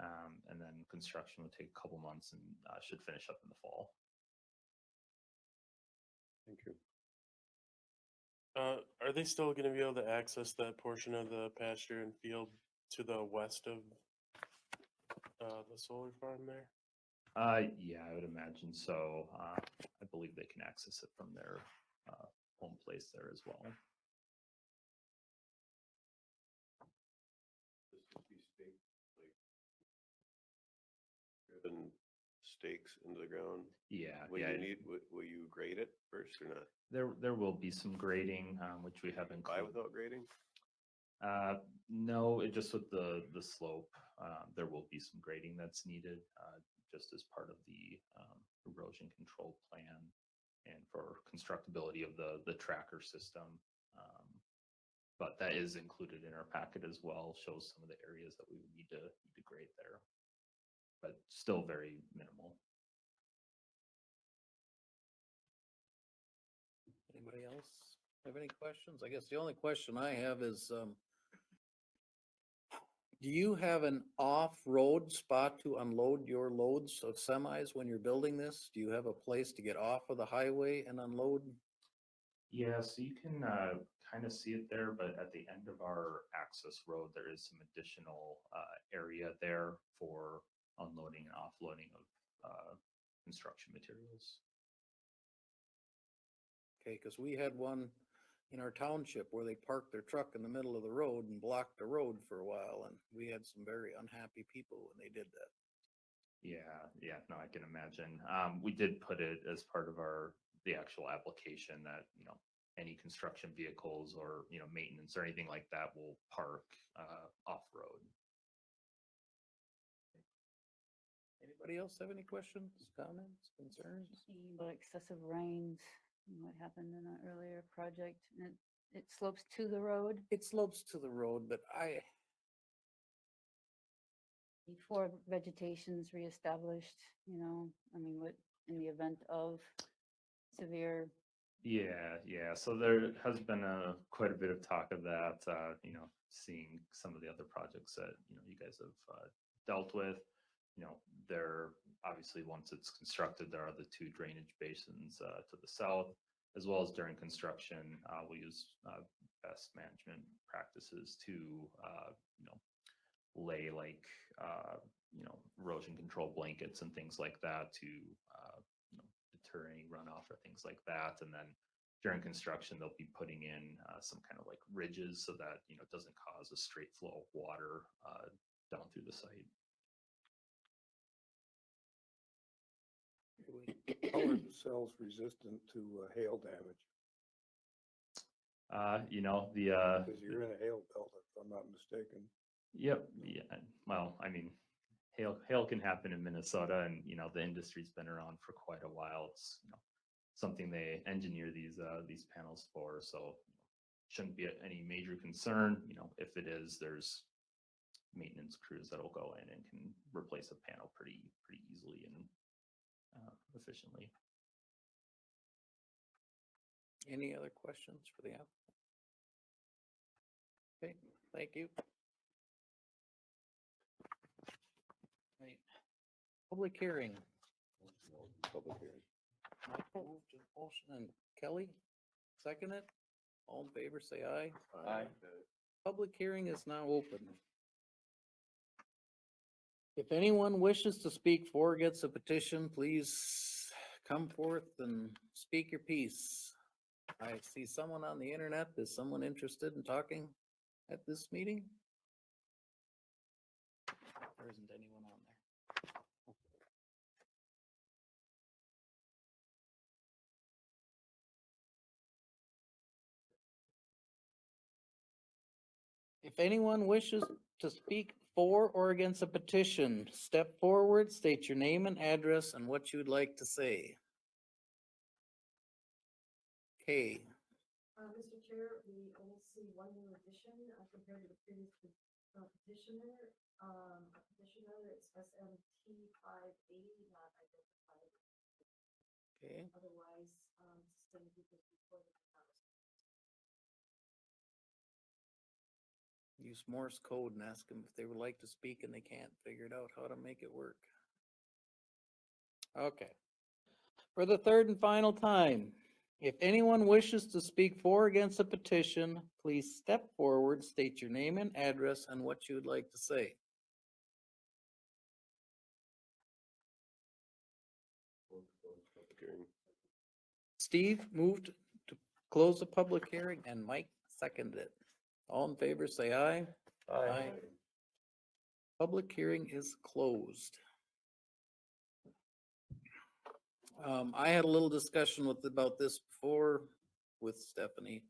And then construction will take a couple months and should finish up in the fall. Thank you. Are they still gonna be able to access that portion of the pasture and field to the west of the solar farm there? Yeah, I would imagine so. I believe they can access it from their home place there as well. This would be staked, like, driven stakes into the ground. Yeah, Will yeah. will you grade it first or not? There will be some grading, which we have Buy included. without grading? No, it just with the slope, there will be some grading that's needed, just as part of the erosion control plan and for constructability of the tracker system. But that is included in our packet as well, shows some of the areas that we would need to grade there, but still very minimal. Anybody else have any questions? I guess the only question I have is, do you have an off-road spot to unload your loads of semis when you're building this? Do you have a place to get off of the highway and unload? Yeah, so you can kind of see it there, but at the end of our access road, there is some additional area there for unloading and offloading of construction materials. Okay, because we had one in our township where they parked their truck in the middle of the road and blocked the road for a while, and we had some very unhappy people when they did that. Yeah, no, I can imagine. We did put it as part of the actual application that, any construction vehicles or, maintenance or anything like that will park off-road. Anybody else have any questions, comments, concerns? Thinking about excessive rains, and what happened in an earlier project, and it slopes to the road It slopes to the road, but before vegetation's reestablished, what, in the event of severe Yeah. So there has been quite a bit of talk of that, seeing some of the other projects that, you guys have dealt with. There, obviously, once it's constructed, there are the two drainage basins to the south, as well as during construction, we use best management practices to, lay erosion control blankets and things like that to, deter any runoff or things like that. And then during construction, they'll be putting in some kind of like ridges so that, it doesn't cause a straight flow of water down through the site. How are the cells resistant to hail damage? Because you're in a hail belt, if I'm not mistaken. Yep. Yeah. Well, I mean, hail can happen in Minnesota, and the industry's been around for quite a while. It's something they engineer these panels for, so shouldn't be any major concern. If it is, there's maintenance crews that'll go in and can replace a panel pretty easily and efficiently. Any other questions for the applicant? Okay, thank you. Right. Public hearing. Public hearing. Michael moved to the motion and Kelly, second it. All in favor, say aye. Aye. Public hearing is now open. If anyone wishes to speak for or against the petition, please come forth and speak your piece. I see someone on the internet. Is someone interested in talking at this meeting? There isn't anyone on there. If anyone wishes to speak for or against a petition, step forward, state your name and address and what you'd like to say. Okay, Mr. Chair, we only see one new addition compared to the previous petitioner. A petitioner, it's SMT 580, not identified. okay. Otherwise, same group as before the house. Use Morse code and ask them if they would like to speak and they can't figure it out how to make it work. Okay. For the third and final time, if anyone wishes to speak for or against a petition, please step forward, state your name and address and what you would like to say. Public hearing. Steve moved to close the public hearing and Mike seconded it. All in favor, say aye. Aye. Public hearing is closed. I had a little discussion about this before with Stephanie,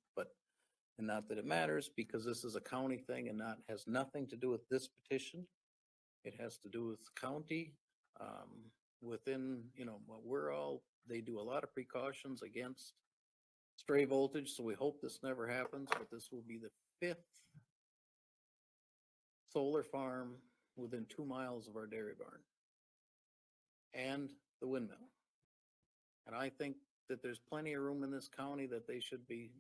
and not that it matters because this is a county thing and has nothing to do with this petition. It has to do with the county, within, they do a lot of precautions against stray voltage, so we hope this never happens, but this will be the 5th solar farm within 2 miles of our dairy barn and the windmill. And I think that there's plenty of room in this county that they should be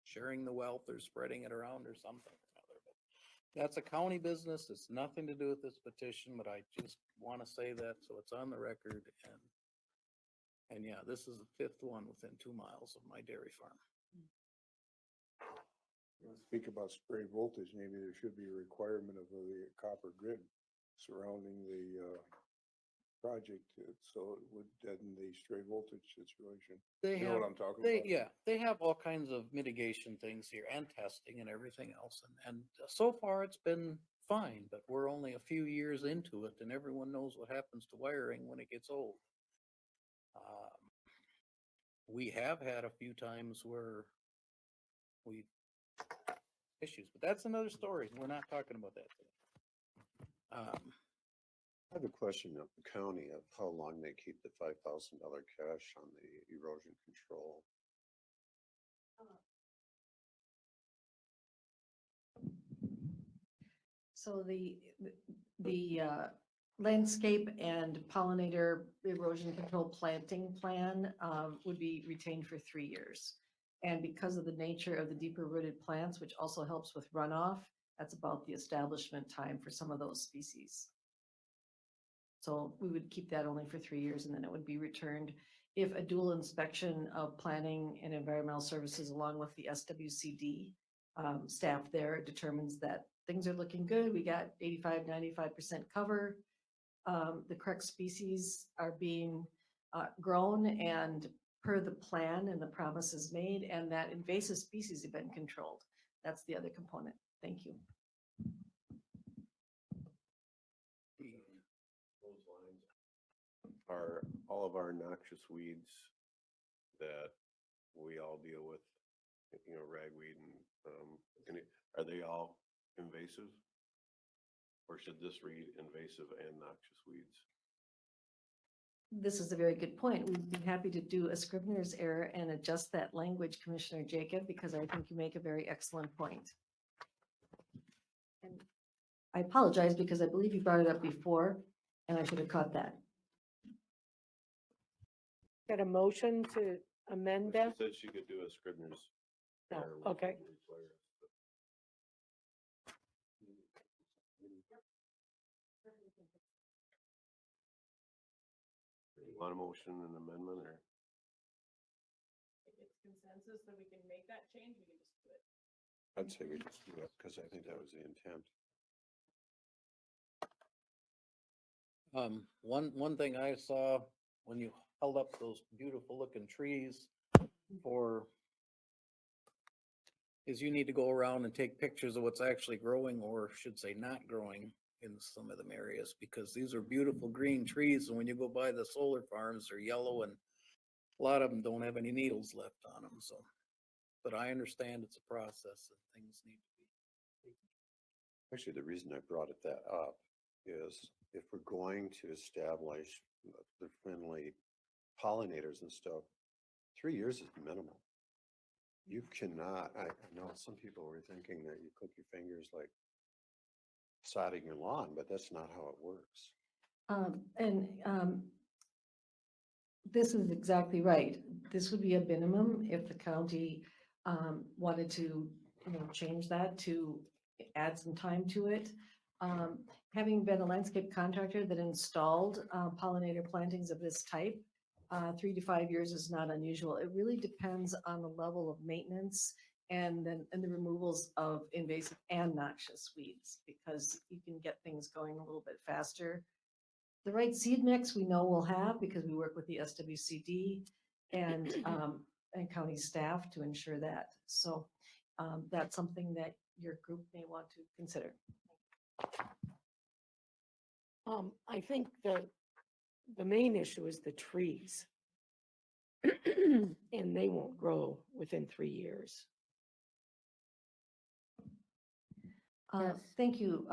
sharing the wealth or spreading it around or something or another. But that's a county business. It's nothing to do with this petition, but I just want to say that so it's on the record. And yeah, this is the 5th one within 2 miles of my dairy farm. Speak about spray voltage, maybe there should be a requirement of the copper grid surrounding the project, so it would deaden the stray voltage situation. They You know have, what I'm talking they, about? yeah, they have all kinds of mitigation things here and testing and everything else. And so far it's been fine, but we're only a few years into it and everyone knows what happens to wiring when it gets old. We have had a few times where we issues, but that's another story. We're not talking about that today. I have a question of the county of how long they keep the $5,000 cash on the erosion control. So the landscape and pollinator erosion control planting plan would be retained for 3 years. And because of the nature of the deeper rooted plants, which also helps with runoff, that's about the establishment time for some of those species. So we would keep that only for 3 years and then it would be returned if a dual inspection of planning and environmental services along with the SWCD staff there determines that things are looking good. We got 85–95% cover. The correct species are being grown and per the plan and the promises made, and that invasive species have been controlled. That's the other component. Thank you. Those lines are all of our noxious weeds that we all deal with, ragweed and are they all invasive? Or should this read invasive and noxious weeds? This is a very good point. We'd be happy to do a Scrivener's error and adjust that language, Commissioner Jacob, because I think you make a very excellent point. And I apologize because I believe you brought it up before and I should have caught that. Got a motion to amend She that? said she could do a Scrivener's No, error, which okay. would require us to- You want a motion and amendment or? If it's consensus that we can make that change, we can just do it. I'd say we just do it because I think that was the intent. One thing I saw when you held up those beautiful looking trees is you need to go around and take pictures of what's actually growing, or should say not growing in some of them areas, because these are beautiful green trees. And when you go by the solar farms, they're yellow and a lot of them don't have any needles left on them. So, but I understand it's a process and things need to be. Actually, the reason I brought that up is if we're going to establish the friendly pollinators and stuff, 3 years is minimal. You cannot, I know some people were thinking that you click your fingers like sodding your lawn, but that's not how it works. This is exactly right. This would be a minimum if the county wanted to, change that to add some time to it. Having been a landscape contractor that installed pollinator plantings of this type, 3 to 5 years is not unusual. It really depends on the level of maintenance and the removals of invasive and noxious weeds, because you can get things going a little bit faster. The right seed mix we know we'll have because we work with the SWCD and county staff to ensure that. So that's something that your group may want to consider. I think the main issue is the trees. And they won't grow within 3 years. Yes. Thank you,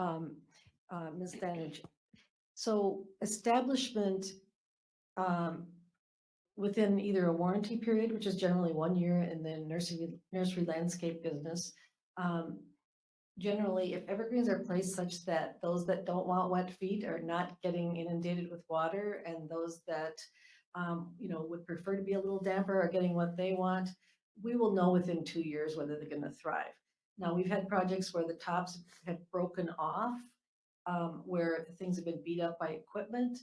Ms. Stanage. So establishment within either a warranty period, which is generally 1 year, and then nursery landscape business. Generally, if evergreens are placed such that those that don't want wet feet are not getting inundated with water, and those that would prefer to be a little damper are getting what they want, we will know within 2 years whether they're going to thrive. Now, we've had projects where the tops have broken off, where things have been beat up by equipment,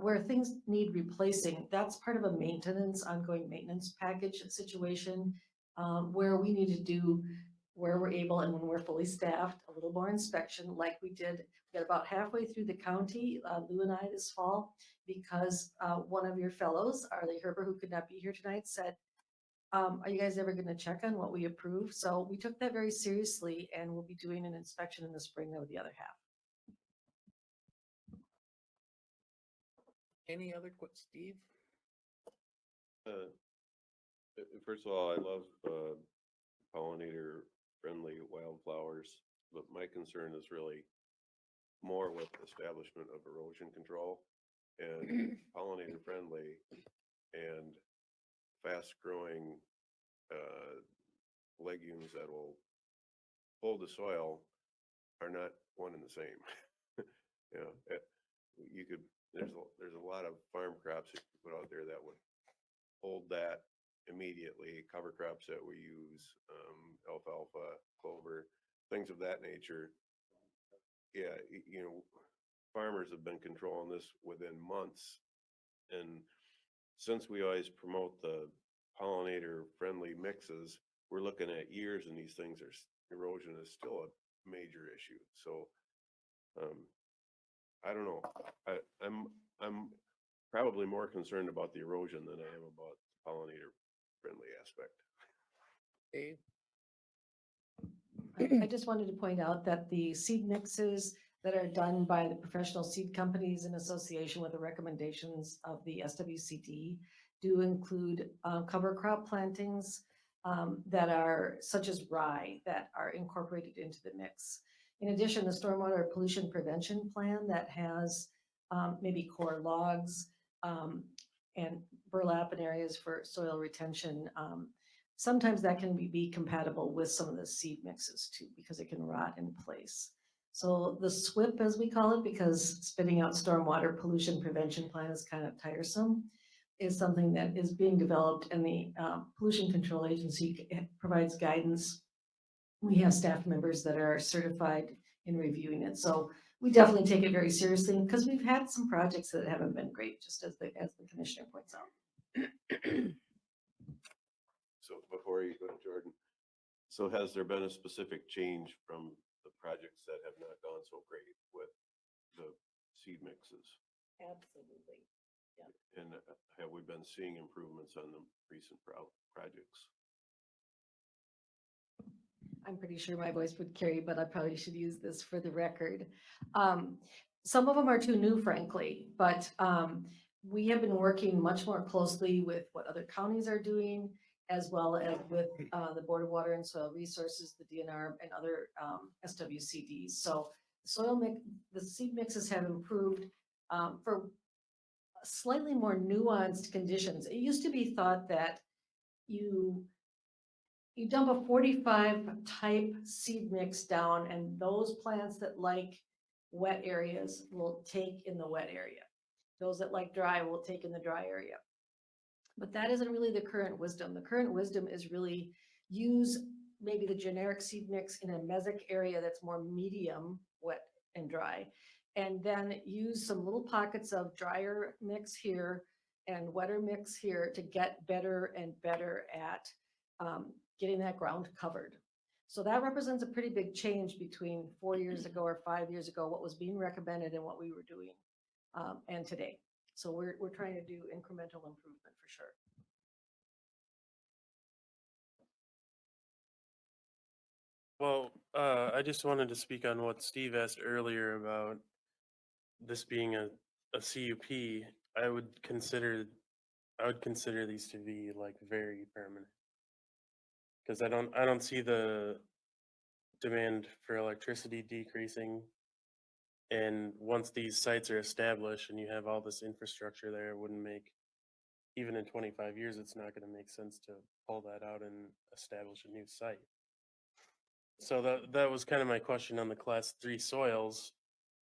where things need replacing. That's part of a ongoing maintenance package situation, where we need to do, where we're able and when we're fully staffed, a little more inspection like we did. We got about halfway through the county, Lou and I this fall, because one of your fellows, Arlie Herber, who could not be here tonight, said, are you guys ever going to check on what we approve? So we took that very seriously, and we'll be doing an inspection in the spring of the other half. Any other Steve? First of all, I love pollinator-friendly wildflowers, but my concern is really more with establishment of erosion control and pollinator-friendly and fast-growing legumes that will hold the soil are not one and the same. you could, there's a lot of farm crops that you put out there that would hold that immediately, cover crops that we use, alfalfa, clover, things of that nature. Yeah, you know, farmers have been controlling this within months. And since we always promote the pollinator-friendly mixes, we're looking at years and these things are, erosion is still a major issue. So, I don't know. I'm probably more concerned about the erosion than I am about the pollinator-friendly aspect. Dave? I just wanted to point out that the seed mixes that are done by the professional seed companies in association with the recommendations of the SWCD do include cover crop plantings that are such as rye that are incorporated into the mix. In addition, the stormwater pollution prevention plan that has maybe core logs and burlap in areas for soil retention. Sometimes that can be compatible with some of the seed mixes too, because it can rot in place. So the SWIP, as we call it, because spitting out stormwater pollution prevention plan is kind of tiresome, is something that is being developed, and the Pollution Control Agency provides guidance. We have staff members that are certified in reviewing it. So we definitely take it very seriously because we've had some projects that haven't been great, just as the commissioner points out. So before you go to Jordan, so has there been a specific change from the projects that have not gone so great with the seed mixes? Absolutely. And have we been seeing improvements on the recent projects? I'm pretty sure my voice would carry, but I probably should use this for the record. Some of them are too new, frankly, but we have been working much more closely with what other counties are doing, as well as with the Board of Water and Soil Resources, the DNR, and other SWCDs. So the seed mixes have improved for slightly more nuanced conditions. It used to be thought that you dump a 45 type seed mix down, and those plants that like wet areas will take in the wet area. Those that like dry will take in the dry area. But that isn't really the current wisdom. The current wisdom is really use maybe the generic seed mix in a mesic area that's more medium, wet and dry, and then use some little pockets of drier mix here and wetter mix here to get better and better at getting that ground covered. So that represents a pretty big change between 4 years ago or 5 years ago, what was being recommended and what we were doing, and today. So we're trying to do incremental improvement for sure. Well, I just wanted to speak on what Steve asked earlier about this being a CUP. I would consider these to be like very permanent. Because I don't see the demand for electricity decreasing. And once these sites are established and you have all this infrastructure there, it wouldn't make, even in 25 years, it's not going to make sense to pull that out and establish a new site. So that was kind of my question on the class 3 soils,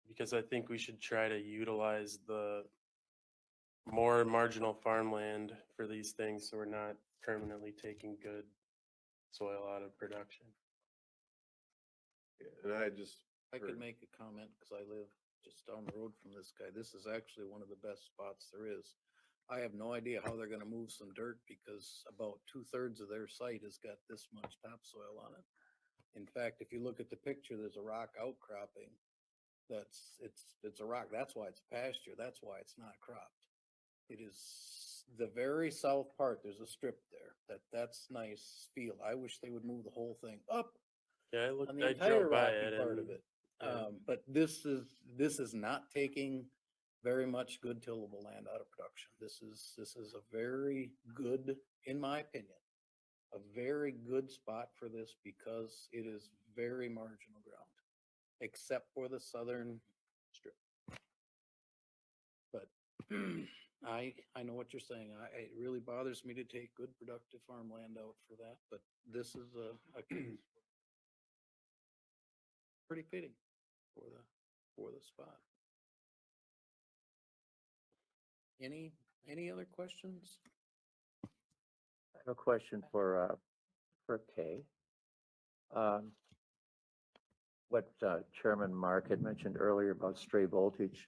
because I think we should try to utilize the more marginal farmland for these things so we're not permanently taking good soil out of production. Yeah, and I could make a comment because I live just down the road from this guy. This is actually one of the best spots there is. I have no idea how they're gonna move some dirt because about 2/3 of their site has got this much topsoil on it. In fact, if you look at the picture, there's a rock outcropping. It's a rock. That's why it's pasture. That's why it's not cropped. It is the very south part. There's a strip there. That's nice field. I wish they would move the whole thing up Yeah, on the I entire drove by rocky it part and of it. yeah. But this is not taking very much good tillable land out of production. This is a very good, in my opinion, a very good spot for this because it is very marginal ground, except for the southern strip. But I know what you're saying. It really bothers me to take good productive farmland out for that, but this is a case pretty fitting for the spot. Any other questions? I have a question for Kay. What Chairman Mark had mentioned earlier about stray voltage,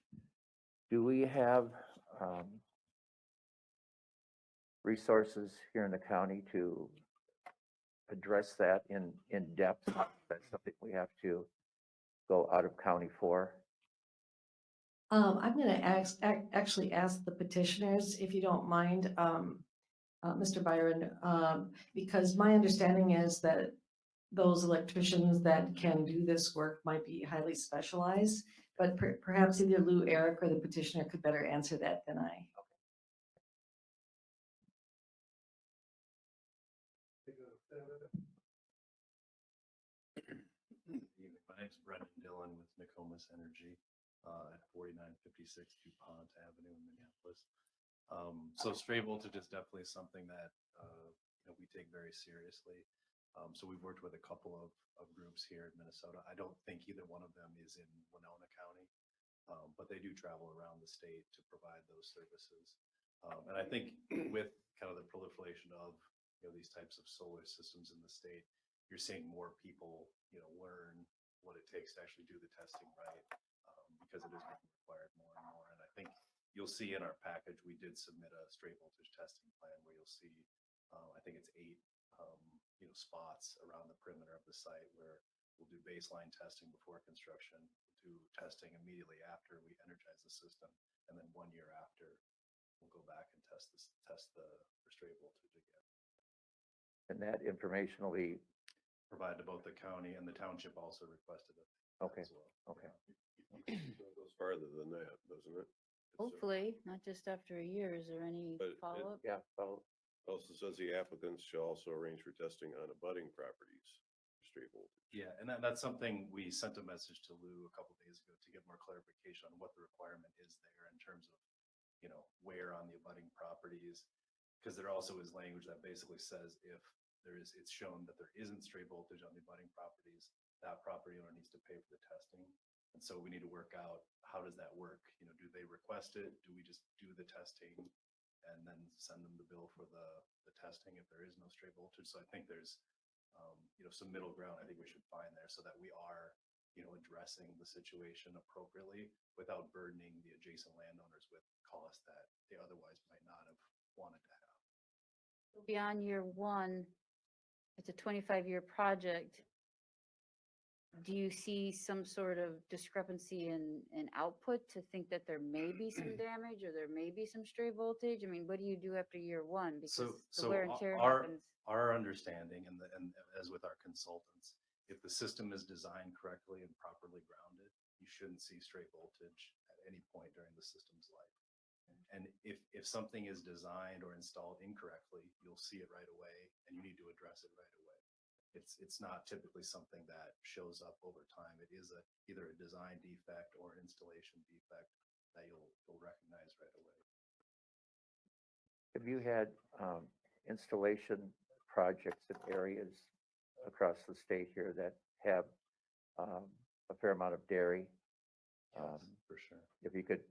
do we have resources here in the county to address that in depth? That's something we have to go out of county for? I'm gonna actually ask the petitioners, if you don't mind, Mr. Byron, because my understanding is that those electricians that can do this work might be highly specialized, but perhaps either Lou, Eric, or the petitioner could better answer that than I. My name's Brendan Dillon with Nokomis Energy at 4956 DuPont Avenue in Minneapolis. So stray voltage is definitely something that we take very seriously. So we've worked with a couple of groups here in Minnesota. I don't think either one of them is in Winona County, but they do travel around the state to provide those services. And I think with kind of the proliferation of these types of solar systems in the state, you're seeing more people learn what it takes to actually do the testing right, because it is being required more and more. And I think you'll see in our package, we did submit a stray voltage testing plan where you'll see, I think it's 8 spots around the perimeter of the site where we'll do baseline testing before construction, we'll do testing immediately after we energize the system, and then 1 year after, we'll go back and test the stray voltage again. And that information will be, Provided to both the county and the township also requested it okay, as well. okay. So it goes farther than that, doesn't it? Hopefully, not just after a year. Is there any But it- follow-up? Yeah, well, Also says the applicants shall also arrange for testing on abutting properties, for stray voltage. Yeah, and that's something we sent a message to Lou a couple days ago to get more clarification on what the requirement is there in terms of, where on the abutting properties. Because there also is language that basically says if it's shown that there isn't stray voltage on the abutting properties, that property owner needs to pay for the testing. And so we need to work out, how does that work? Do they request it? Do we just do the testing and then send them the bill for the testing if there is no stray voltage? So I think there's, some middle ground I think we should find there so that we are, addressing the situation appropriately without burdening the adjacent landowners with costs that they otherwise might not have wanted to have. Beyond year one, it's a 25-year project. Do you see some sort of discrepancy in output to think that there may be some damage or there may be some stray voltage? I mean, what do you do after year one? Because the wear and tear happens. Our understanding and as with our consultants, if the system is designed correctly and properly grounded, you shouldn't see stray voltage at any point during the system's life. And if something is designed or installed incorrectly, you'll see it right away and you need to address it right away. It's not typically something that shows up over time. It is either a design defect or an installation defect that you'll recognize right away. have you had installation projects in areas across the state here that have a fair amount of dairy? For sure. If you could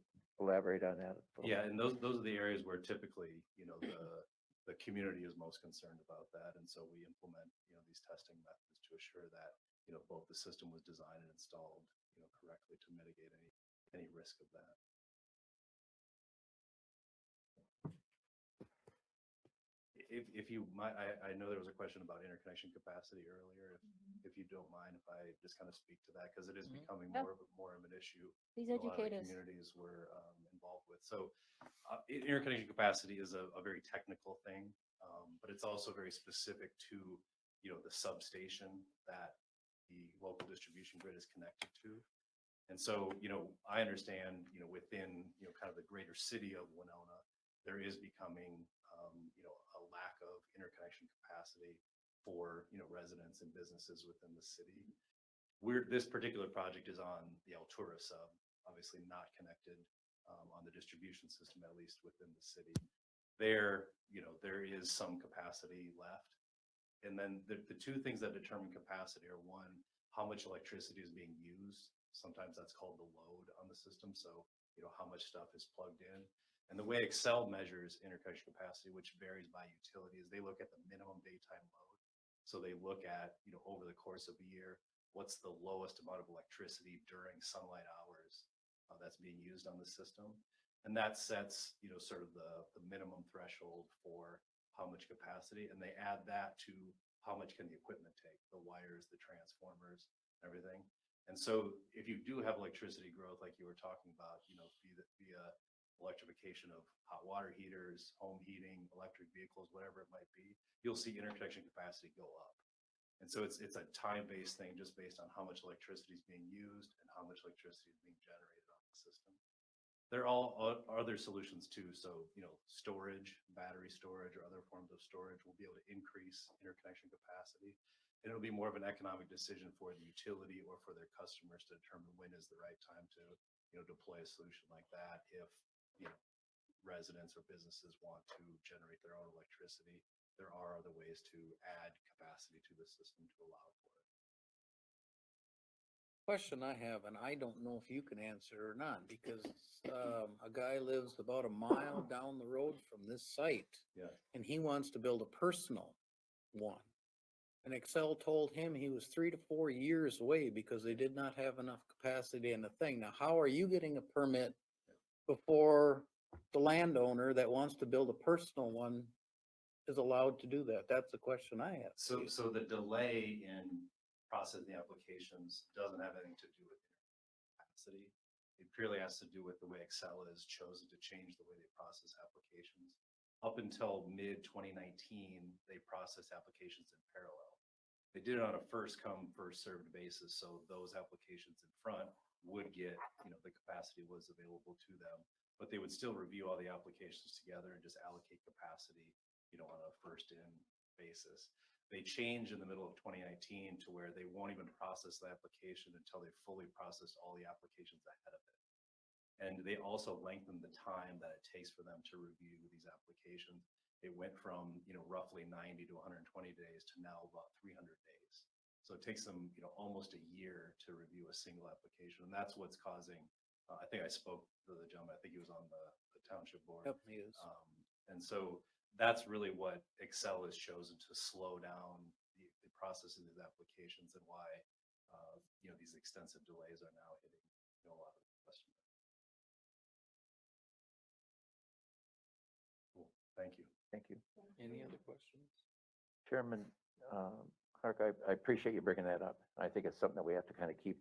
elaborate on that. Yeah, and those are the areas where typically, the community is most concerned about that. And so we implement, these testing methods to assure that, both the system was designed and installed, correctly to mitigate any risk of that. If you might, I know there was a question about interconnection capacity earlier. If you don't mind, if I just kind of speak to that, because it is becoming Yeah. more of an issue. Please a lot of the educate us. communities we're involved with. So interconnection capacity is a very technical thing, but it's also very specific to, the substation that the local distribution grid is connected to. And so, I understand, within, kind of the greater city of Winona, there is becoming, a lack of interconnection capacity for, residents and businesses within the city. This particular project is on the Altura sub, obviously not connected on the distribution system, at least within the city. There is some capacity left. And then the two things that determine capacity are, one, how much electricity is being used. Sometimes that's called the load on the system. So, how much stuff is plugged in. And the way Excel measures interconnection capacity, which varies by utility, is they look at the minimum daytime load. So they look at, over the course of a year, what's the lowest amount of electricity during sunlight hours that's being used on the system. And that sets, sort of the minimum threshold for how much capacity, and they add that to how much can the equipment take, the wires, the transformers, everything. And so if you do have electricity growth, like you were talking about, via electrification of hot water heaters, home heating, electric vehicles, whatever it might be, you'll see interconnection capacity go up. And so it's a time-based thing, just based on how much electricity is being used and how much electricity is being generated on the system. There are all other solutions too. So, storage, battery storage, or other forms of storage will be able to increase interconnection capacity. And it'll be more of an economic decision for the utility or for their customers to determine when is the right time to, deploy a solution like that. If, residents or businesses want to generate their own electricity, there are other ways to add capacity to the system to allow for it. Question I have, and I don't know if you can answer or not, because a guy lives about a mile down the road from this site. Yeah. And he wants to build a personal one. And Excel told him he was 3 to 4 years away because they did not have enough capacity in the thing. Now, how are you getting a permit before the landowner that wants to build a personal one is allowed to do that? That's the question I have. So the delay in processing the applications doesn't have anything to do with capacity. It purely has to do with the way Excel has chosen to change the way they process applications. Up until mid 2019, they processed applications in parallel. They did it on a first come, first served basis. So those applications in front would get, the capacity was available to them, but they would still review all the applications together and just allocate capacity, on a first in basis. They changed in the middle of 2019 to where they won't even process the application until they fully processed all the applications ahead of it. And they also lengthened the time that it takes for them to review these applications. It went from, roughly 90 to 120 days to now about 300 days. So it takes them, almost a year to review a single application. And that's what's causing, I think I spoke to the gentleman, I think he was on the township board. Yep, he is. And so that's really what Excel has chosen to slow down the processing of these applications, and why, these extensive delays are now hitting, a lot of customers. Cool, thank you. Thank you. Any other questions? Chairman, Clark, I appreciate you bringing that up. I think it's something that we have to kind of keep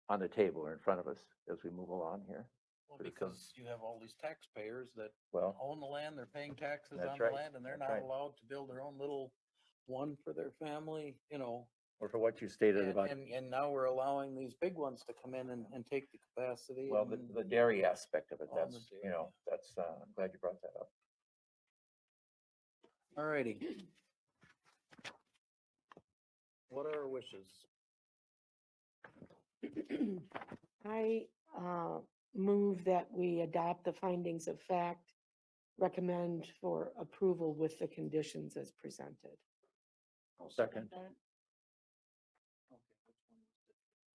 on the table or in front of us as we move along here. Well, Pretty because you have all these taxpayers that Well, own the land, they're paying taxes That's on the right. land, and they're That's not right. allowed to build their own little one for their family, or for what you stated about, And now we're allowing these big ones to come in and take the capacity. well, and- the dairy aspect of it, On the that's, dairy. that's, I'm glad you brought that up. All righty. What are our wishes? I move that we adopt the findings of fact, recommend for approval with the conditions as presented. Second.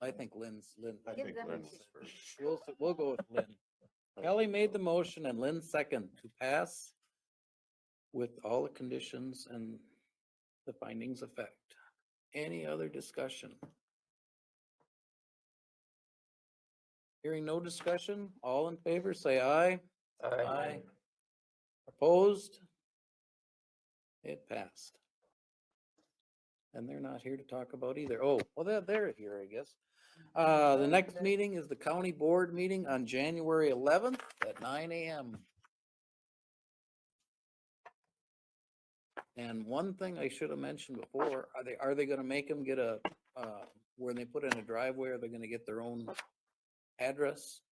I think Lynn. I Give think them a Lynn's kick. first. We'll go with Lynn. Kelly made the motion and Lynn second to pass with all the conditions and the findings of fact. Any other discussion? Hearing no discussion, all in favor, say aye. Aye. Opposed? It passed. And they're not here to talk about either. Oh, well, they're here, I guess. The next meeting is the county board meeting on January 11th at 9 a.m. And one thing I should have mentioned before, are they gonna make them get a, where they put in a driveway, are they gonna get their own address?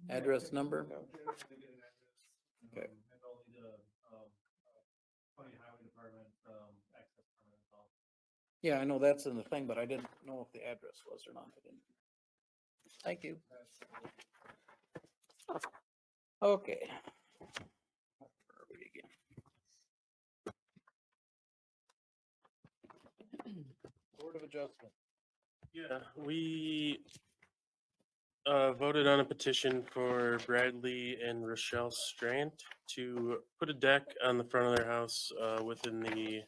Address number? Okay. And they'll need a county highway department, access permit and all. Yeah, I know that's in the thing, but I didn't know if the address was or not. I didn't. Thank you. Okay. Where are we again? Board of Adjustment. Yeah, we voted on a petition for Bradley and Rochelle Strand to put a deck on the front of their house, within the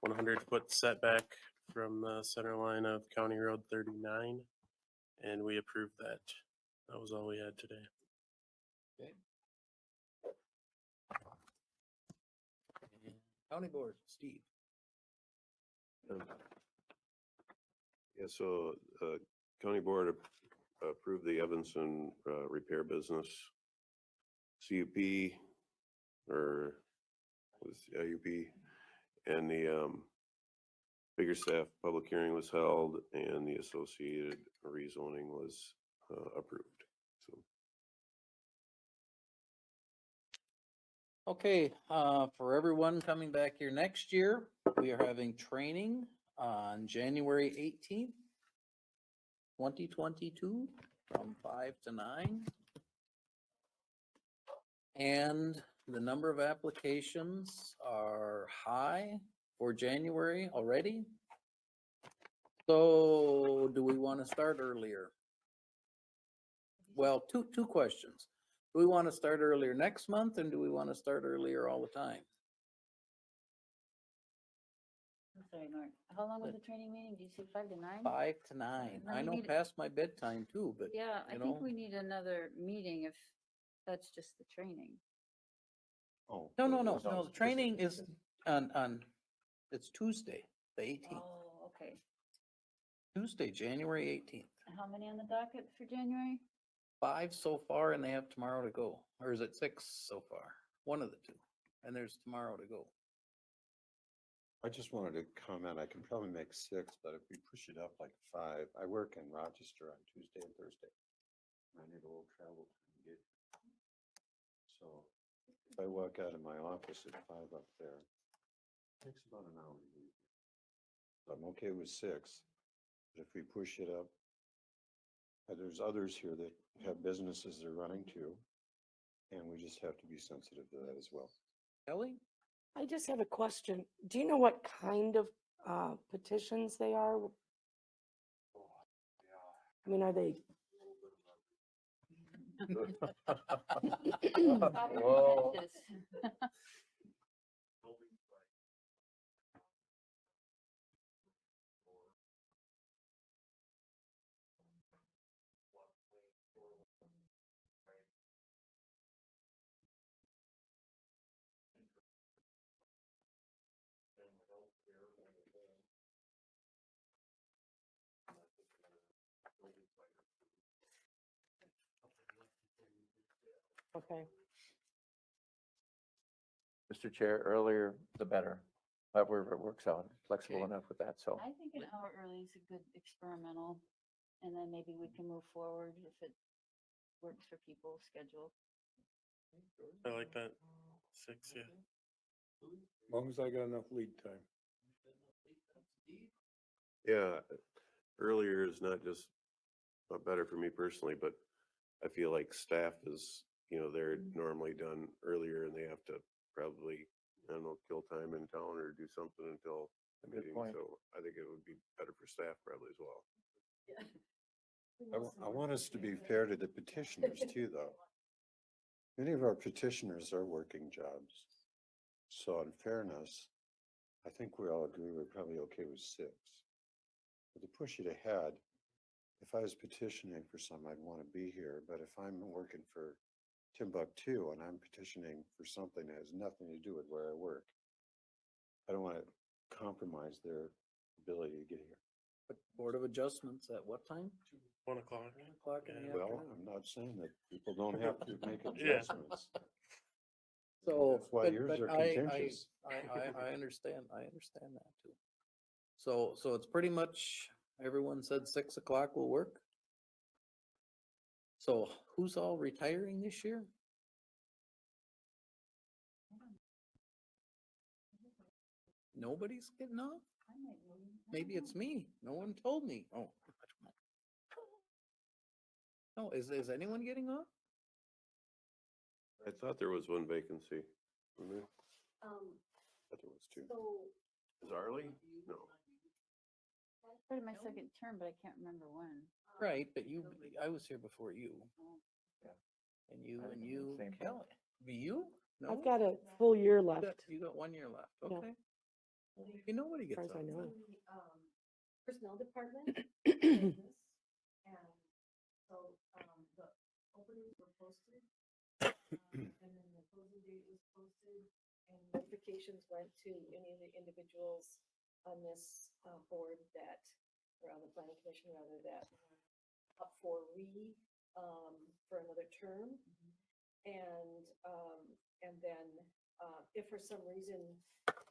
100-foot setback from the center line of County Road 39. And we approved that. That was all we had today. County Board, Steve. Yeah, so, county board approved the Evanston, repair business CUP or was IUP, and the, bigger staff public hearing was held and the associated rezoning was, approved, so. Okay, for everyone coming back here next year, we are having training on January 18th, 2022, from 5 to 9. And the number of applications are high for January already. So do we want to start earlier? Well, two questions. Do we want to start earlier next month and do we want to start earlier all the time? I'm sorry, Norm. How long was the training meeting? Did you say 5 to 9? 5 to 9. Then I we know need- past my bedtime too, but Yeah, I you think know. we need another meeting if that's just the training. Oh. No, well, no, as long no, as the it's training is consistent. on, it's Tuesday, the 18th. Oh, okay. Tuesday, January 18th. How many on the docket for January? 5 so far and they have tomorrow to go. Or is it 6 so far? One of the two. And there's tomorrow to go. I just wanted to comment, I can probably make 6, but if we push it up like 5, I work in Rochester on Tuesday and Thursday. I need a little travel time to get. So if I walk out of my office at 5 up there, it takes about an hour to leave. So I'm okay with 6, but if we push it up, there's others here that have businesses they're running to, and we just have to be sensitive to that as well. Kelly? I just have a question. Do you know what kind of petitions they are? I mean, are they? Whoa. Okay. Mr. Chair, earlier the better. However, it works out, flexible Okay. enough with that, so. I think an hour early is a good experimental, and then maybe we can move forward if it works for people's schedule. I like that. 6, yeah. As long as I got enough lead time. Yeah, earlier is not just better for me personally, but I feel like staff is, they're normally done earlier and they have to probably, I don't know, kill time in town or do something until the Good meeting. point. So I think it would be better for staff probably as well. I want us to be fair to the petitioners too, though. Many of our petitioners are working jobs. So in fairness, I think we all agree we're probably okay with 6. But to push it ahead, if I was petitioning for some, I'd want to be here. But if I'm working for Timbuktu and I'm petitioning for something that has nothing to do with where I work, I don't want to compromise their ability to get here. But Board of Adjustments at what time? 1 o'clock. 1 o'clock in the Well, afternoon. I'm not saying that people don't have to make Yeah. adjustments. So. That's why but- yours but are I contentious. I understand that too. So it's pretty much, everyone said 6 o'clock will work? So who's all retiring this year? Nobody's getting off? Maybe it's me. No one told me. Oh. No, is anyone getting off? I thought there was one vacancy. Wasn't there? I thought there was 2. Is Arlie? No. Started my second term, but I can't remember when. Right, but I was here before you. Oh. And you, I and think you, same Kelly. Be you? No? I've got a full year You left. got- You got 1 year left, Yeah. okay. You nobody As gets far as I out. know. Personnel department. business, and so, the openings were posted. And then the closing date was posted, and notifications went to any of the individuals on this, board that, or on the planning commission rather, that were up for for another term. And then, if for some reason,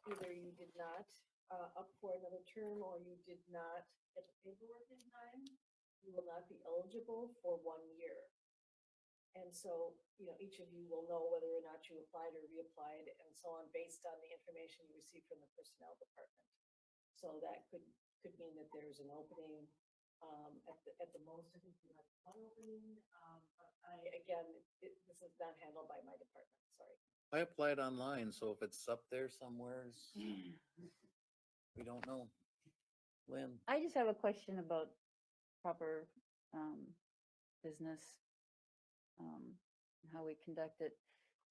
either you did not, up for another term, or you did not get the paperwork in time, you will not be eligible for 1 year. And so, each of you will know whether or not you applied or reapplied and so on, based on the information you received from the personnel department. So that could mean that there's an opening, at the most, I think we have one opening, but again, this is not handled by my department, sorry. I applied online, so if it's up there somewhere, we don't know. Lynn? I just have a question about proper business, and how we conduct it.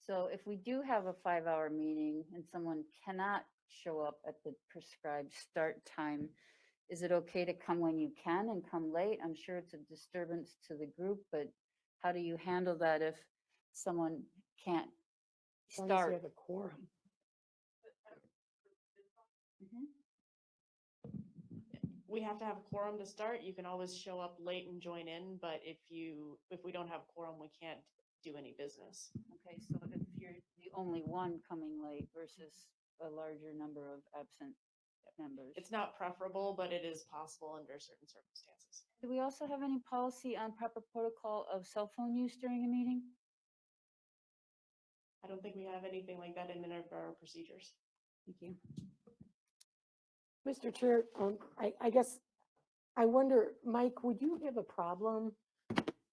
So if we do have a 5-hour meeting and someone cannot show up at the prescribed start time, is it okay to come when you can and come late? I'm sure it's a disturbance to the group, but how do you handle that if someone can't As long as you start? have a quorum. Mhm. We have to have a quorum to start. You can always show up late and join in, but if we don't have quorum, we can't do any business. Okay, so if you're the only one coming late versus a larger number of absent members. It's not preferable, but it is possible under certain circumstances. Do we also have any policy on proper protocol of cell phone use during a meeting? I don't think we have anything like that in our procedures. Thank you. Mr. Chair, I guess, I wonder, Mike, would you have a problem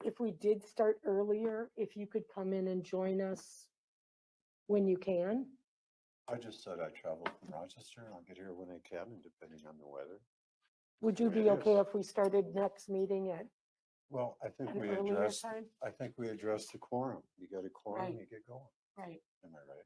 if we did start earlier, if you could come in and join us when you can? I just said I travel from Rochester and I'll get here when I can, and depending on the weather. Would you be okay if we started next meeting at Well, I think an we earlier addressed, time? I think we addressed the quorum. You got a quorum, Right. you get going. Right, Am I right?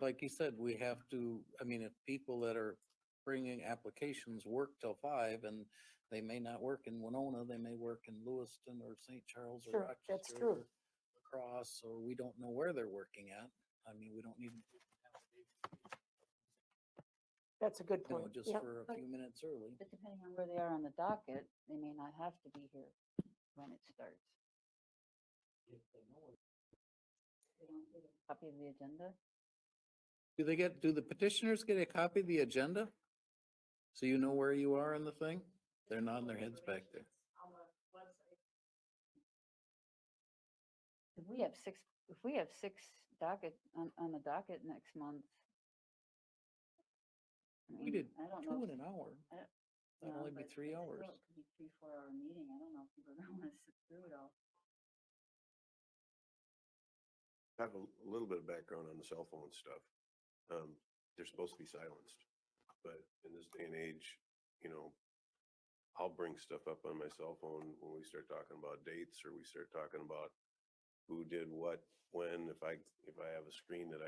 Like you said, we have to, I mean, if people that are bringing applications work till 5, and they may not work in Winona, they may work in Lewiston or St. Charles or Sure, Rochester. that's true. or La Crosse, or we don't know where they're working at. I mean, we don't need, that's a good you know, point. just Yep. for a few minutes early. But depending on where they are on the docket, they may not have to be here when it starts. They don't get a copy of the agenda? Do the petitioners get a copy of the agenda? So you know where you are in the thing? They're nodding their heads back there. If we have six docket on the docket next month. I We mean, did I don't 2 know. in an hour. That'd only be 3 hours. It could be 3-4 hour meeting. I don't know if people are gonna wanna sit through it all. I have a little bit of background on the cell phone stuff. They're supposed to be silenced, but in this day and age, I'll bring stuff up on my cell phone when we start talking about dates, or we start talking about who did what, when. If I have a screen that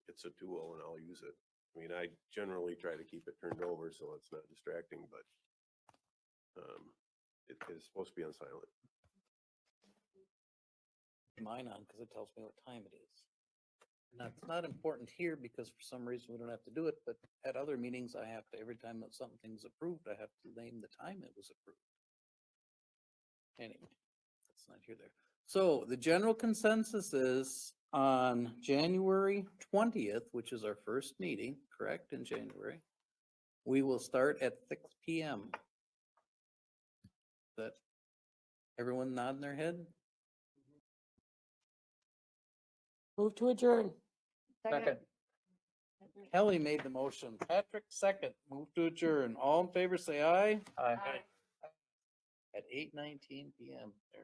it's a tool and I'll use it. I mean, I generally try to keep it turned over so it's not distracting, but it is supposed to be on silent. Mine on because it tells me what time it is. Now, it's not important here because for some reason we don't have to do it, but at other meetings, I have to, every time that something's approved, I have to name the time it was approved. Anyway, that's not here there. So the general consensus is on January 20th, which is our first meeting, correct, in January, we will start at 6 p.m. That everyone nodding their head? Move to adjourn. Second. Kelly made the motion. Patrick second. Move to adjourn. All in favor, say aye. Aye. At 8:19 p.m. There we go.